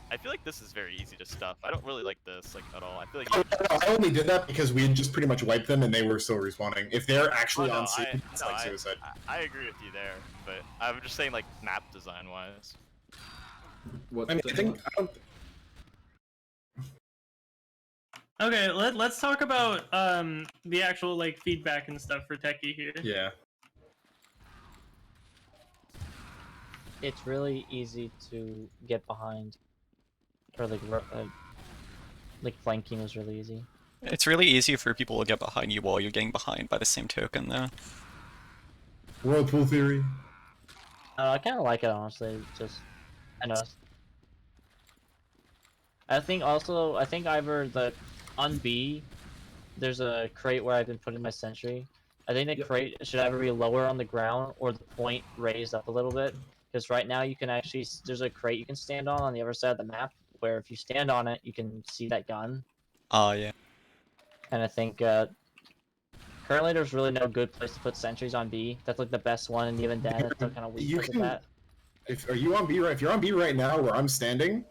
I feel like this is very easy to stuff. I don't really like this, like, at all. I feel like... I only did that because we had just pretty much wiped them and they were still respawning. If they're actually Oh, no, on C, it's no, like suicide. I agree with you there, but I'm just saying, like, map design-wise. What I mean, the I think I don't. Okay, let's talk about the actual like feedback and stuff for Techie here. Yeah. It's really easy to get behind, or like flanking is really easy. It's really easy for people to get behind you while you're getting behind by the same token, though. Whirlpool theory. I kind of like it honestly. Just I know. I think either on B, there's a crate where I've been putting my sentry, I think the crate should either be lower on the ground or the point raised up a little bit. Because right now you can actually, there's a crate you can stand on the other side of the map, where if you stand on it, you can see that gun. Oh, yeah. And I think currently there's really no good place to put sentries on B. That's like the best one, and even then it's still kind of weak You because of can, that. if you're on B right now where I'm standing,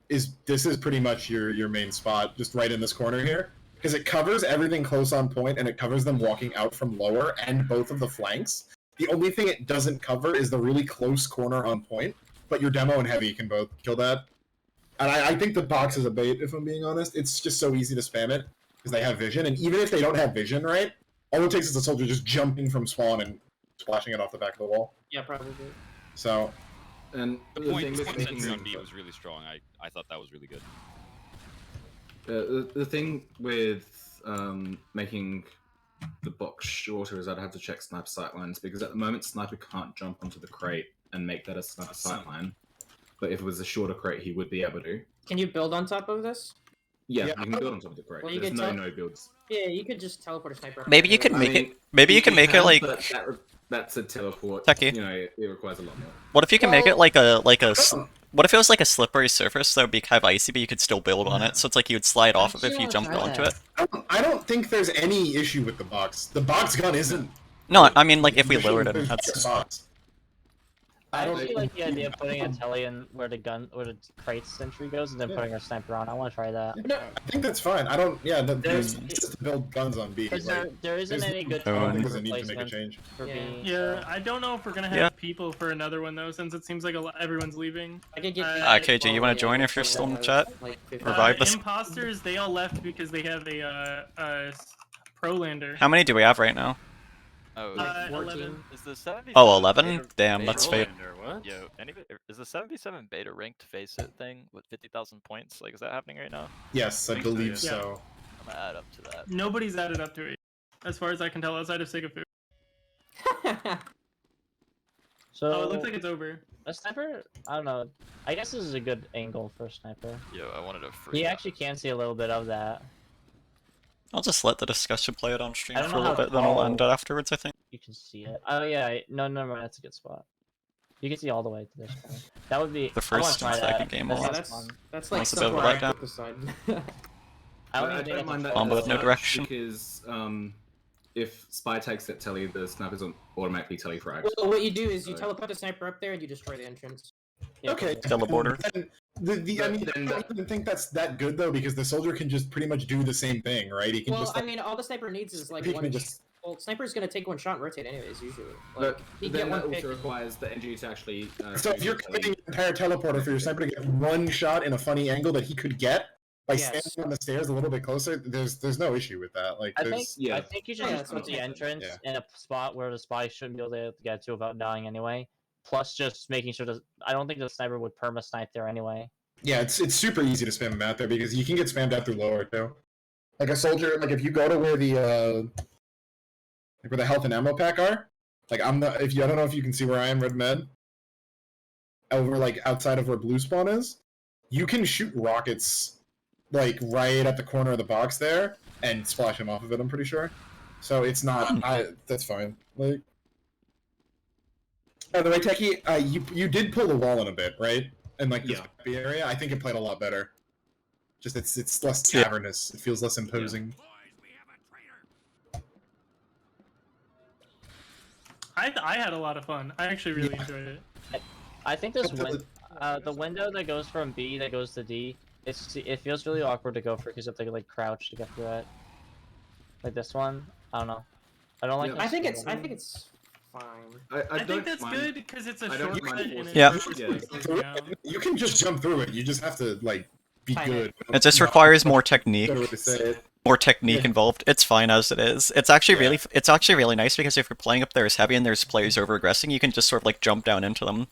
this is pretty much your main spot, just right in this corner here, because it covers everything close on point and it covers them walking out from lower and both of the flanks. The only thing it doesn't cover is the really close corner on point, but your demo and heavy can both kill that. And I think the box is a bait, if I'm being honest. It's just so easy to spam it because they have vision, and even if they don't have vision, right, all it takes is a soldier just jumping from spawn and splashing it off the back of the wall. Yeah, probably. So, and The point sentry on B was really strong. I thought that was really good. The thing with making the box shorter is I'd have to check sniper sightlines, because at the moment sniper can't jump onto the crate and make that a sniper sightline. But if it was a shorter crate, he would be able to. Can you build on top of this? Yeah, you can build on top of the crate. Well, you There's could no builds. Yeah, you could just teleport a sniper. Maybe you could make it. Maybe you can make it like. But that's a teleport. Techie. You know, it requires a lot more. What if you can make it like a what if it was like a slippery surface that would be kind of icy, but you could still build on it? So it's like you would slide off of it if you jumped onto it. I don't think there's any issue with the box. The box gun isn't. No, I mean like if we lowered it. That's. I actually like the idea of putting a telly in where the crate sentry goes, and then putting our sniper on. I want to try that. No, I think that's fine. I don't. Yeah, there's just to build guns on B. There isn't any good. I don't think there's a need to make a change. For B. Yeah, I don't know if we're gonna have people for another one though, since it seems like everyone's leaving. I could get. KJ, you want to join if you're still in the chat? Revive us. Imposters, they all left because they have a pro-lander. How many do we have right now? Oh, 11. Is the 77? Oh, 11? Damn, that's fate. What? Yo, is the 77 beta ranked face it thing with 50,000 points? Like, is that happening right now? Yes, I believe so. I'm gonna add up to that. Nobody's added up to it, as far as I can tell, outside of Sigafu. So Oh, it looks like it's over. A sniper? I don't know. I guess this is a good angle for a sniper. Yo, I wanted a free. He actually can see a little bit of that. I'll just let the discussion play it on stream I don't for a know little how bit, then I'll tall- end it afterwards, I think. You can see it. Oh yeah, no, never mind. That's a good spot. You can see all the way to this point. That would be The first I wanna and try second that. game That's will- less fun. That's like That's a bit of a somewhere I letdown. put this side. I don't I even think don't mind it's that Combo with no as such, direction. because if spy takes that telly, the snipers will automatically telly frag. Well, what you do is you teleport the sniper up there and you destroy the entrance. Okay. Teleporter. I mean, I don't even think that's that good though, because the soldier can just pretty much do the same thing, right? He can Well, just. I mean, all the sniper needs is like He can one. just- Well, sniper's gonna take one shot and rotate anyways, usually. But he then get one that pick. also requires the NG to actually. So if you're committing an entire teleporter for your sniper to get one shot in a funny angle that he could get by standing on the stairs a little bit closer, there's no issue with that. Like, I there's, think I think you should Yeah, just that's put the entrance Yeah. in a spot where the spy shouldn't be able to get to without dying anyway. Plus, just making sure that I don't think the sniper would perma snipe there anyway. Yeah, it's super easy to spam him out there because you can get spammed out through lower too. Like a soldier, like if you go to where the like where the health and ammo pack are, like I don't know if you can see where I am, red med. Over like outside of where blue spawn is, you can shoot rockets like right at the corner of the box there and splash him off of it. I'm pretty sure. So it's not. That's fine. Like. By the way, Techie, you did pull the wall in a bit, right? And like this area, I think it played a lot better. Just it's less cavernous. It feels less imposing. I had a lot of fun. I actually really enjoyed it. I think this the window that goes from B that goes to D, it feels really awkward to go for because you have to like crouch to get through it. Like this one, I don't know. I don't like. I think it's fine. I think that's good because it's a shortcut and it's Yeah. You can just jump through it. You just have to like be good. It just requires more technique. Better way to say it. More technique involved. It's fine as it is. It's actually really nice because if you're playing up there as heavy and there's players over aggressing, you can just sort of like jump down into them,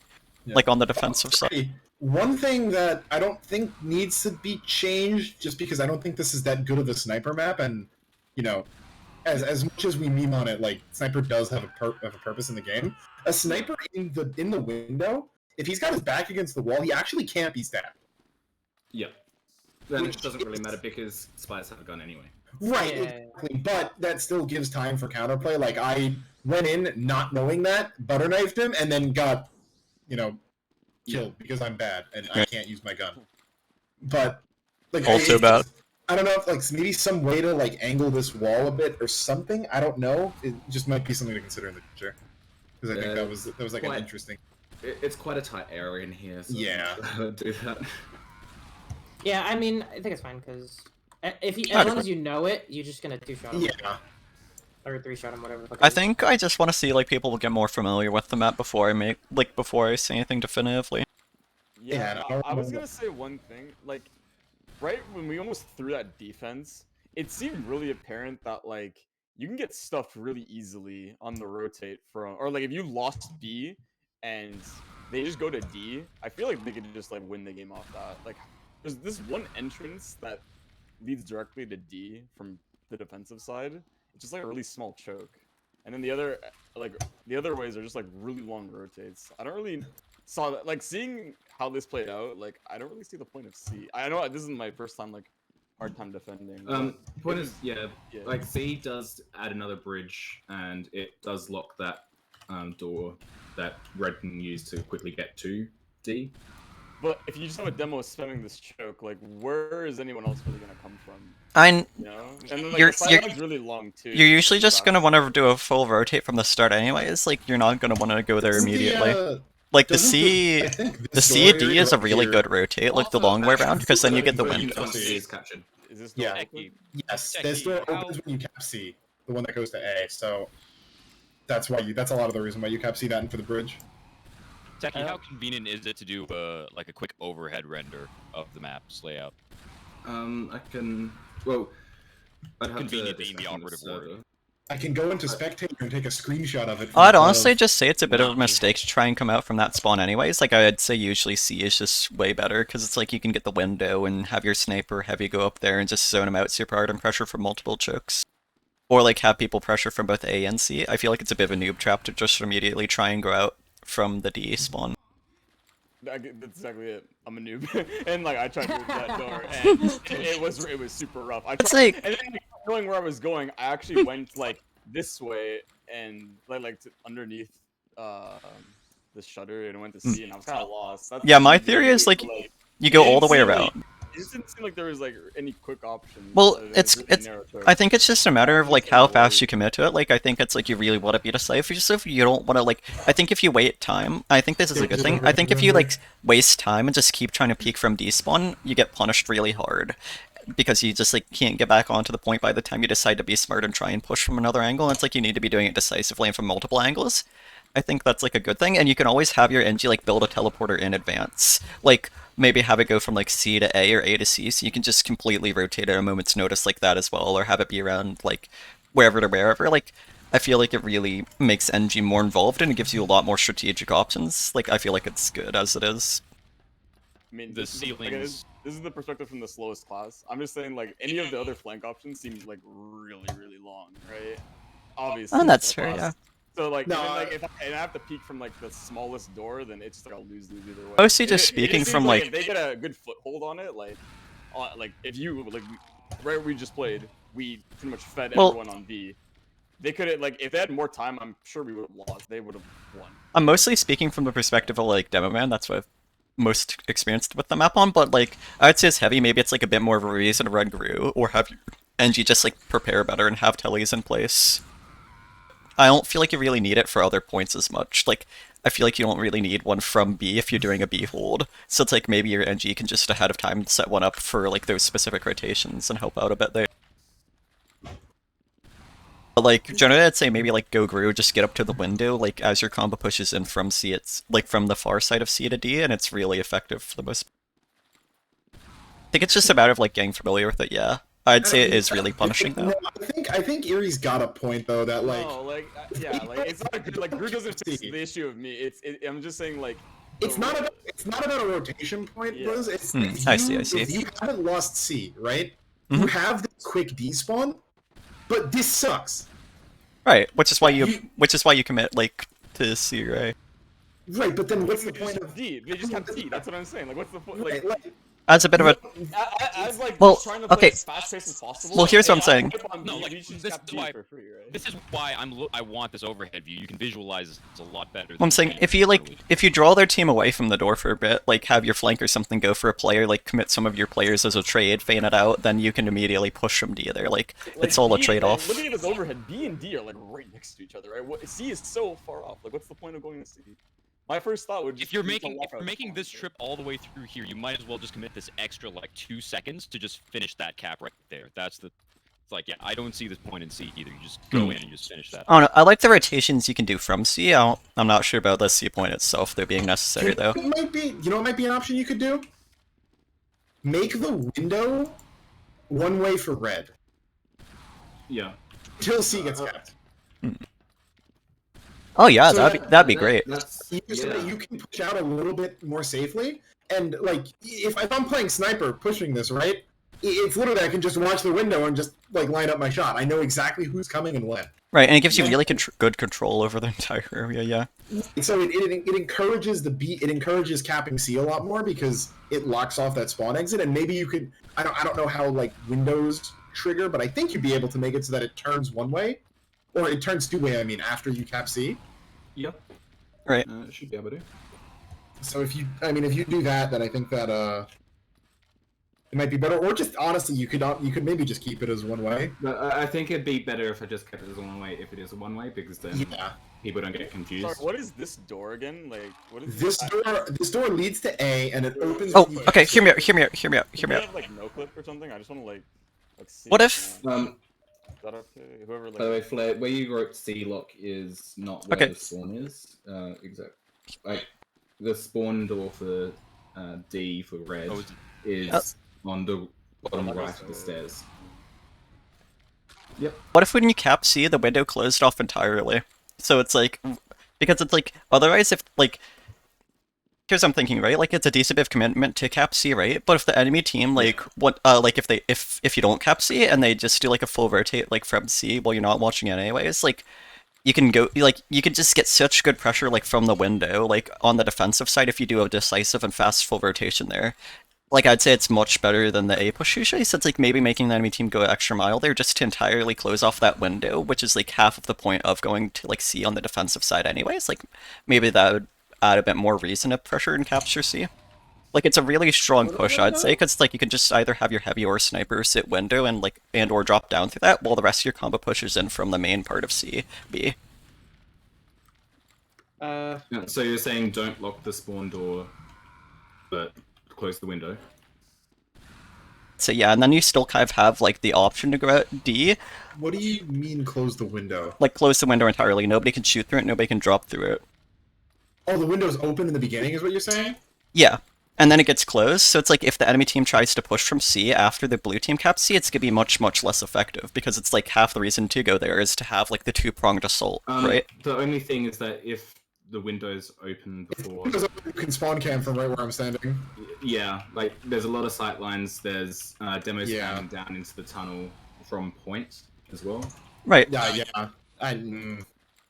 like on the defensive side. One thing that I don't think needs to be changed, just because I don't think this is that good of a sniper map, and you know, as much as we meme on it, like sniper does have a purpose in the game. A sniper in the window, if he's got his back against the wall, he actually can't be stabbed. Yeah. Then it doesn't really matter because spies have a gun anyway. Right, exactly. But that still gives time for counterplay. Like I went in not knowing that, butter knifed him, and then got, killed because I'm bad and I can't use my gun. But like Also bad. I don't know if like maybe some way to like angle this wall a bit or something. I don't know. It just might be something to consider in the future. Because I think that was like an interesting. It's quite a tight area in here. So yeah. Do that. Yeah, I mean, I think it's fine because as long as you know it, you're just gonna 2-shot him. Yeah. Or 3-shot him, whatever. I think I just want to see like people get more familiar with the map before I say anything definitively. Yeah, I was gonna say one thing. Like, right when we almost threw that defense, it seemed really apparent that like you can get stuffed really easily on the rotate from, or like if you lost B and they just go to D, I feel like they could just like win the game off that. Like, there's this one entrance that leads directly to D from the defensive side. It's just like a really small choke, and then the other ways are just like really long rotates. I don't really saw that. Like, seeing how this played out, like I don't really see the point of C. I know this is my first time like hard time defending. Point is, like C does add another bridge, and it does lock that door that red can use to quickly get to D. But if you just have a demo spamming this choke, like where is anyone else really gonna come from? And then, like, the sideline's really long too. You're usually just gonna want to do a full rotate from the start anyways. Like you're not gonna want to go there immediately. Like the C D is a really good rotate, like the long way around, because then you get the win. Is this Yeah. Yes, this door opens when you cap C, the one that goes to A. So that's a lot of the reason why you cap C that in for the bridge. Techie, how convenient is it to do like a quick overhead render of the map's layout? I can. Well, I'd have Convenient to being the operative word. I can go into spectator and take a screenshot of it. I'd honestly just say it's a bit of a mistake to try and come out from that spawn anyways. Like I'd say usually C is just way better because it's like you can get the window and have your sniper heavy go up there and just zone him out super hard and pressure from multiple chokes. Or like have people pressure from both A and C. I feel like it's a bit of a noob trap to just immediately try and go out from the D spawn. That's exactly it. I'm a noob, and like I tried to move that door, and it was super rough. I tried, and then like, knowing where I was going, I actually went like this way and like to underneath the shutter and went to C, and I was kind of lost. Yeah, my theory is like you go all the way around. It just didn't seem like there was like any quick options. Well, it's I think it's just a matter of like how fast you commit to it. Like I think it's like you really want to beat a slice. If you don't want to like, I think if you wait time, I think this is a good thing. I think if you like waste time and just keep trying to peek from despawn, you get punished really hard. Because you just like can't get back onto the point by the time you decide to be smart and try and push from another angle. And it's like you need to be doing it decisively and from multiple angles. I think that's like a good thing, and you can always have your NG like build a teleporter in advance. Like maybe have it go from like C to A or A to C, so you can just completely rotate at a moment's notice like that as well, or have it be around like wherever to wherever. Like I feel like it really makes NG more involved and it gives you a lot more strategic options. Like I feel like it's good as it is. I mean, the ceilings. This is the perspective from the slowest class. I'm just saying, like, any of the other flank options seems like really, really long, right? Obviously. Oh, that's fair, yeah. So like, even, like if I have to peek from like the smallest door, then it's just like I'll lose either way. Mostly just speaking from like if they get a good foothold on it, like if you like right where we just played, we pretty much fed everyone on B. They could have like if they had more time, I'm sure we would have lost. They would have won. I'm mostly speaking from the perspective of like demo man. That's what I've most experienced with the map on. But like I'd say it's heavy. Maybe it's like a bit more of a reason to run Gru or have NG just like prepare better and have tellies in place. I don't feel like you really need it for other points as much. Like, I feel like you don't really need one from B if you're doing a B hold. So it's like maybe your NG can just ahead of time set one up for like those specific rotations and help out a bit there. But like, generally I'd say maybe like go Gru, just get up to the window, like as your combo pushes in from C, it's like from the far side of C to D, and it's really effective for the most. I think it's just a matter of like getting familiar with it, yeah. I'd say it is really punishing though. I think Erie's got a point though that like. No, like yeah, like it's not a good like Gru doesn't fix the issue of me. I'm just saying like. It's not about a rotation point, Yeah. Buzz. It's I see. If you haven't lost C, right? You have this quick despawn, but this sucks. Right, which is why you commit like to C, right? Right, but then what's the point of D? They just have D. That's what I'm saying. Like, what's the point? Right, As a bit of a As like well, just trying to play okay. as fast paced as possible. Well, here's what I'm Hey, saying. hype on No, B, like, we should just this cap is B why for free, right? this is why I want this overhead view. You can visualize it's a lot better. I'm saying if you draw their team away from the door for a bit, like have your flank or something go for a player, like commit some of your players as a trade, feign it out, then you can immediately push them D there. Like it's all a B, trade-off. Looking at this overhead, B and D are like right next to each other, right? What, C is so far off. Like, what's the point of going to C? My first thought would just If you're be to making walk out this trip all the way through here, you might as well just commit this extra like 2 seconds to just finish that cap right there. That's the. It's like, yeah, I don't see this point in C either. You just go in and just finish that. I don't know. I like the rotations you can do from C. I'm not sure about the C point itself, though being necessary though. It might be. You know, what might be an option you could do. Make the window one way for red. Yeah. Till C gets capped. Oh yeah, So that'd be great. So that you can push out a little bit more safely, and like if I'm playing sniper pushing this right, it's literally I can just watch the window and just like line up my shot. I know exactly who's coming and when. Right, and it gives you really good control over the entire area. Yeah. So it encourages it encourages capping C a lot more because it locks off that spawn exit, and maybe you could I don't know how like windows trigger, but I think you'd be able to make it so that it turns one way, or it turns two way. I mean, after you cap C. Yep. Right. Should be able to. So if you do that, then I think that it might be better. Or just honestly, you could maybe just keep it as one way. But I think it'd be better if I just kept it as one way if it is a one way, because then people don't get confused. Sorry, what is this door again? Like, what is This door leads to A, and it opens. Oh, okay. Hear me out. Hear me out. Hear me out. Hear me Do out. you have like no clip or something? I just want to like see. What if? Is that okay? Whoever like. By the way, Flair, where you wrote C lock is not where the spawn is. Exactly. Like the spawn door for D for red is on the bottom right of the stairs. Yep. What if when you cap C, the window closed off entirely? So it's like, because it's like, otherwise if, like, here's what I'm thinking, right? Like, it's a decent bit of commitment to cap C, right? But if the enemy team, like, if you don't cap C and they just do, like, a full rotate, like, from C while you're not watching it anyways, like, you can go, like, you can just get such good pressure, like, from the window, like, on the defensive side if you do a decisive and fast full rotation there. Like, I'd say it's much better than the A push usually, so it's like maybe making the enemy team go extra mile there just to entirely close off that window, which is like half of the point of going to like C on the defensive side anyways. Like, maybe that would add a bit more reason to pressure and capture C. Like, it's a really strong push, I'd say, because like you can just either have your heavy or sniper sit window and like or drop down through that, while the rest of your combo pushes in from the main part of C, B. So you're saying don't lock the spawn door, but close the window. So yeah, and then you still kind of have like the option to go out D. What do you mean close the window? Like close the window entirely. Nobody can shoot through it, nobody can drop through it. Oh, the window's open in the beginning is what you're saying? Yeah. And then it gets closed, so it's like if the enemy team tries to push from C after the blue team caps C, it's gonna be much, much less effective, because it's like half the reason to go there is to have like the two-pronged assault, right? The only thing is that if the window's open before... You can spawn cam from right where I'm standing. Yeah, like, there's a lot of sight lines, there's demos scanning down into the tunnel from point as well. Right. Yeah.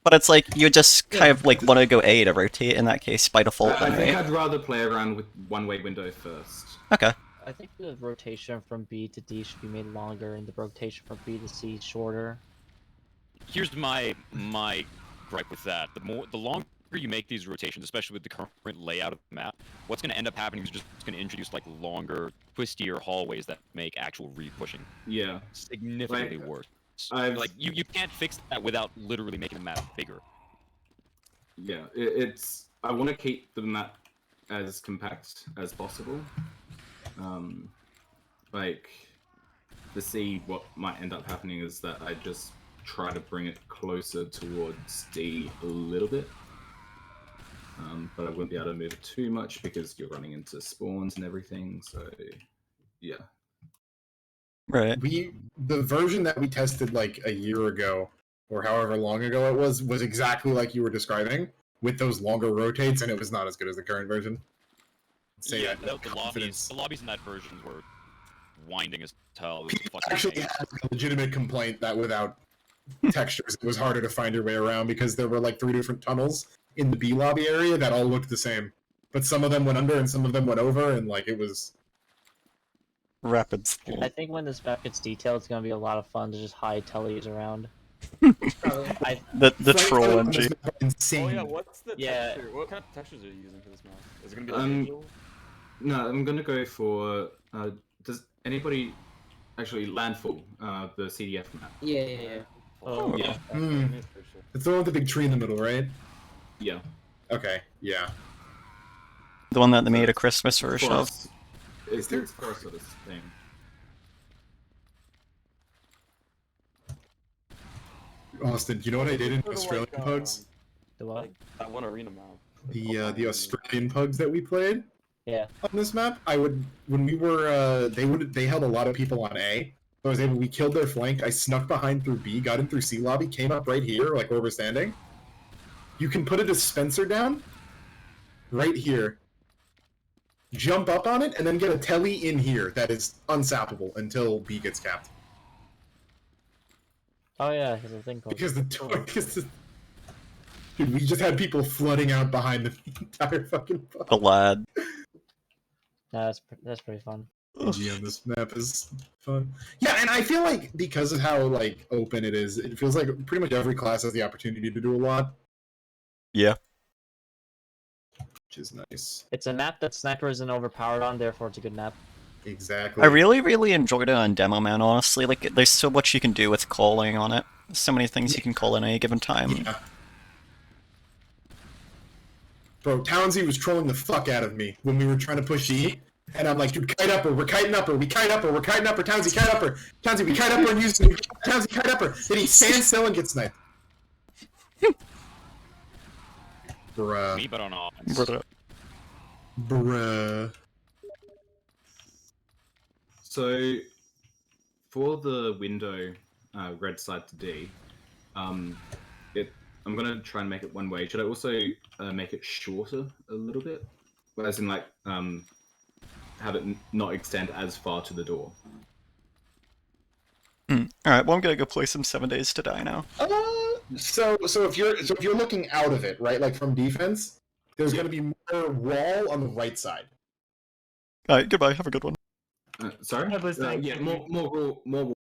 But it's like, you just kind of like want to go A to rotate in that case by default. I think I'd rather play around with one-way window first. Okay. I think the rotation from B to D should be made longer, and the rotation from B to C shorter. Here's my gripe with that. The longer you make these rotations, especially with the current layout of the map, what's going to end up happening is just going to introduce like longer, twistier hallways that make actual re-pushing significantly worse. Like you can't fix that without literally making the map bigger. Yeah, I want to keep the map as compact as possible. Like, to see what might end up happening is that I just try to bring it closer towards D a little bit. But I wouldn't be able to move it too much because you're running into spawns and everything, so yeah. Right. The version that we tested like a year ago, or however long ago it was exactly like you were describing, with those longer rotates, and it was not as good as the current version. The lobbies in that version were winding as hell. People actually had a legitimate complaint that without textures, it was harder to find your way around because there were like 3 different tunnels in the B lobby area that all looked the same, but some of them went under and some of them went over, and like it was Rapid I school. think when this map gets detailed, it's gonna be a lot of fun to just hide tellies around. The troll MG. Insane. Oh yeah, what's the Yeah. texture? What kind of textures are you using for this map? Is it gonna be like digital? No, I'm gonna go for. Does anybody actually landfall? The CDF map. Yeah. Oh, yeah. It's the one with the big tree in the middle, right? Yeah. Okay. Yeah. The one that they made a Christmas version of. Forest. It's the forest sort of thing. Austin, do you know what I did in Australian pugs? The what? That one arena map. The Australian pugs that we played. Yeah. On this map, when we were they held a lot of people on A. So we killed their flank. I snuck behind through B, got in through C lobby, came up right here, like where we're standing. You can put a dispenser down right here. Jump up on it and then get a telly in here that is unsappable until B gets capped. Oh yeah, there's a thing called. Dude, we just had people flooding out behind the entire fucking pub. The lad. Nah, that's pretty fun. PG on this map is fun. Yeah, and I feel like because of how like open it is, it feels like pretty much every class has the opportunity to do a lot. Yeah. Which is nice. It's a map that Sniper isn't overpowered on, therefore it's a good map. Exactly. I really enjoyed it on Demo Man, honestly. Like, there's so much you can do with calling on it. So many things you can call in any given time. Yeah. Bro, Townsy was trolling the fuck out of me when we were trying to push E. And I'm like, dude, kite upper, we're kiting upper, we kite upper, we're kiting upper, Townsy, kite upper. Townsy, we kite upper and use Townsy, kite upper. Then he stands still and gets sniped. Bruh. Me, but on odds. Bruh. So, for the window, red side to D, I'm gonna try and make it one way. Should I also make it shorter a little bit, as in like have it not extend as far to the door? Alright, well I'm gonna go play some 7 Days to Die now. So if you're looking out of it, right, like from defense, there's gonna be more wall on the right side. Alright, goodbye, have a good one. Sorry? I was yeah, more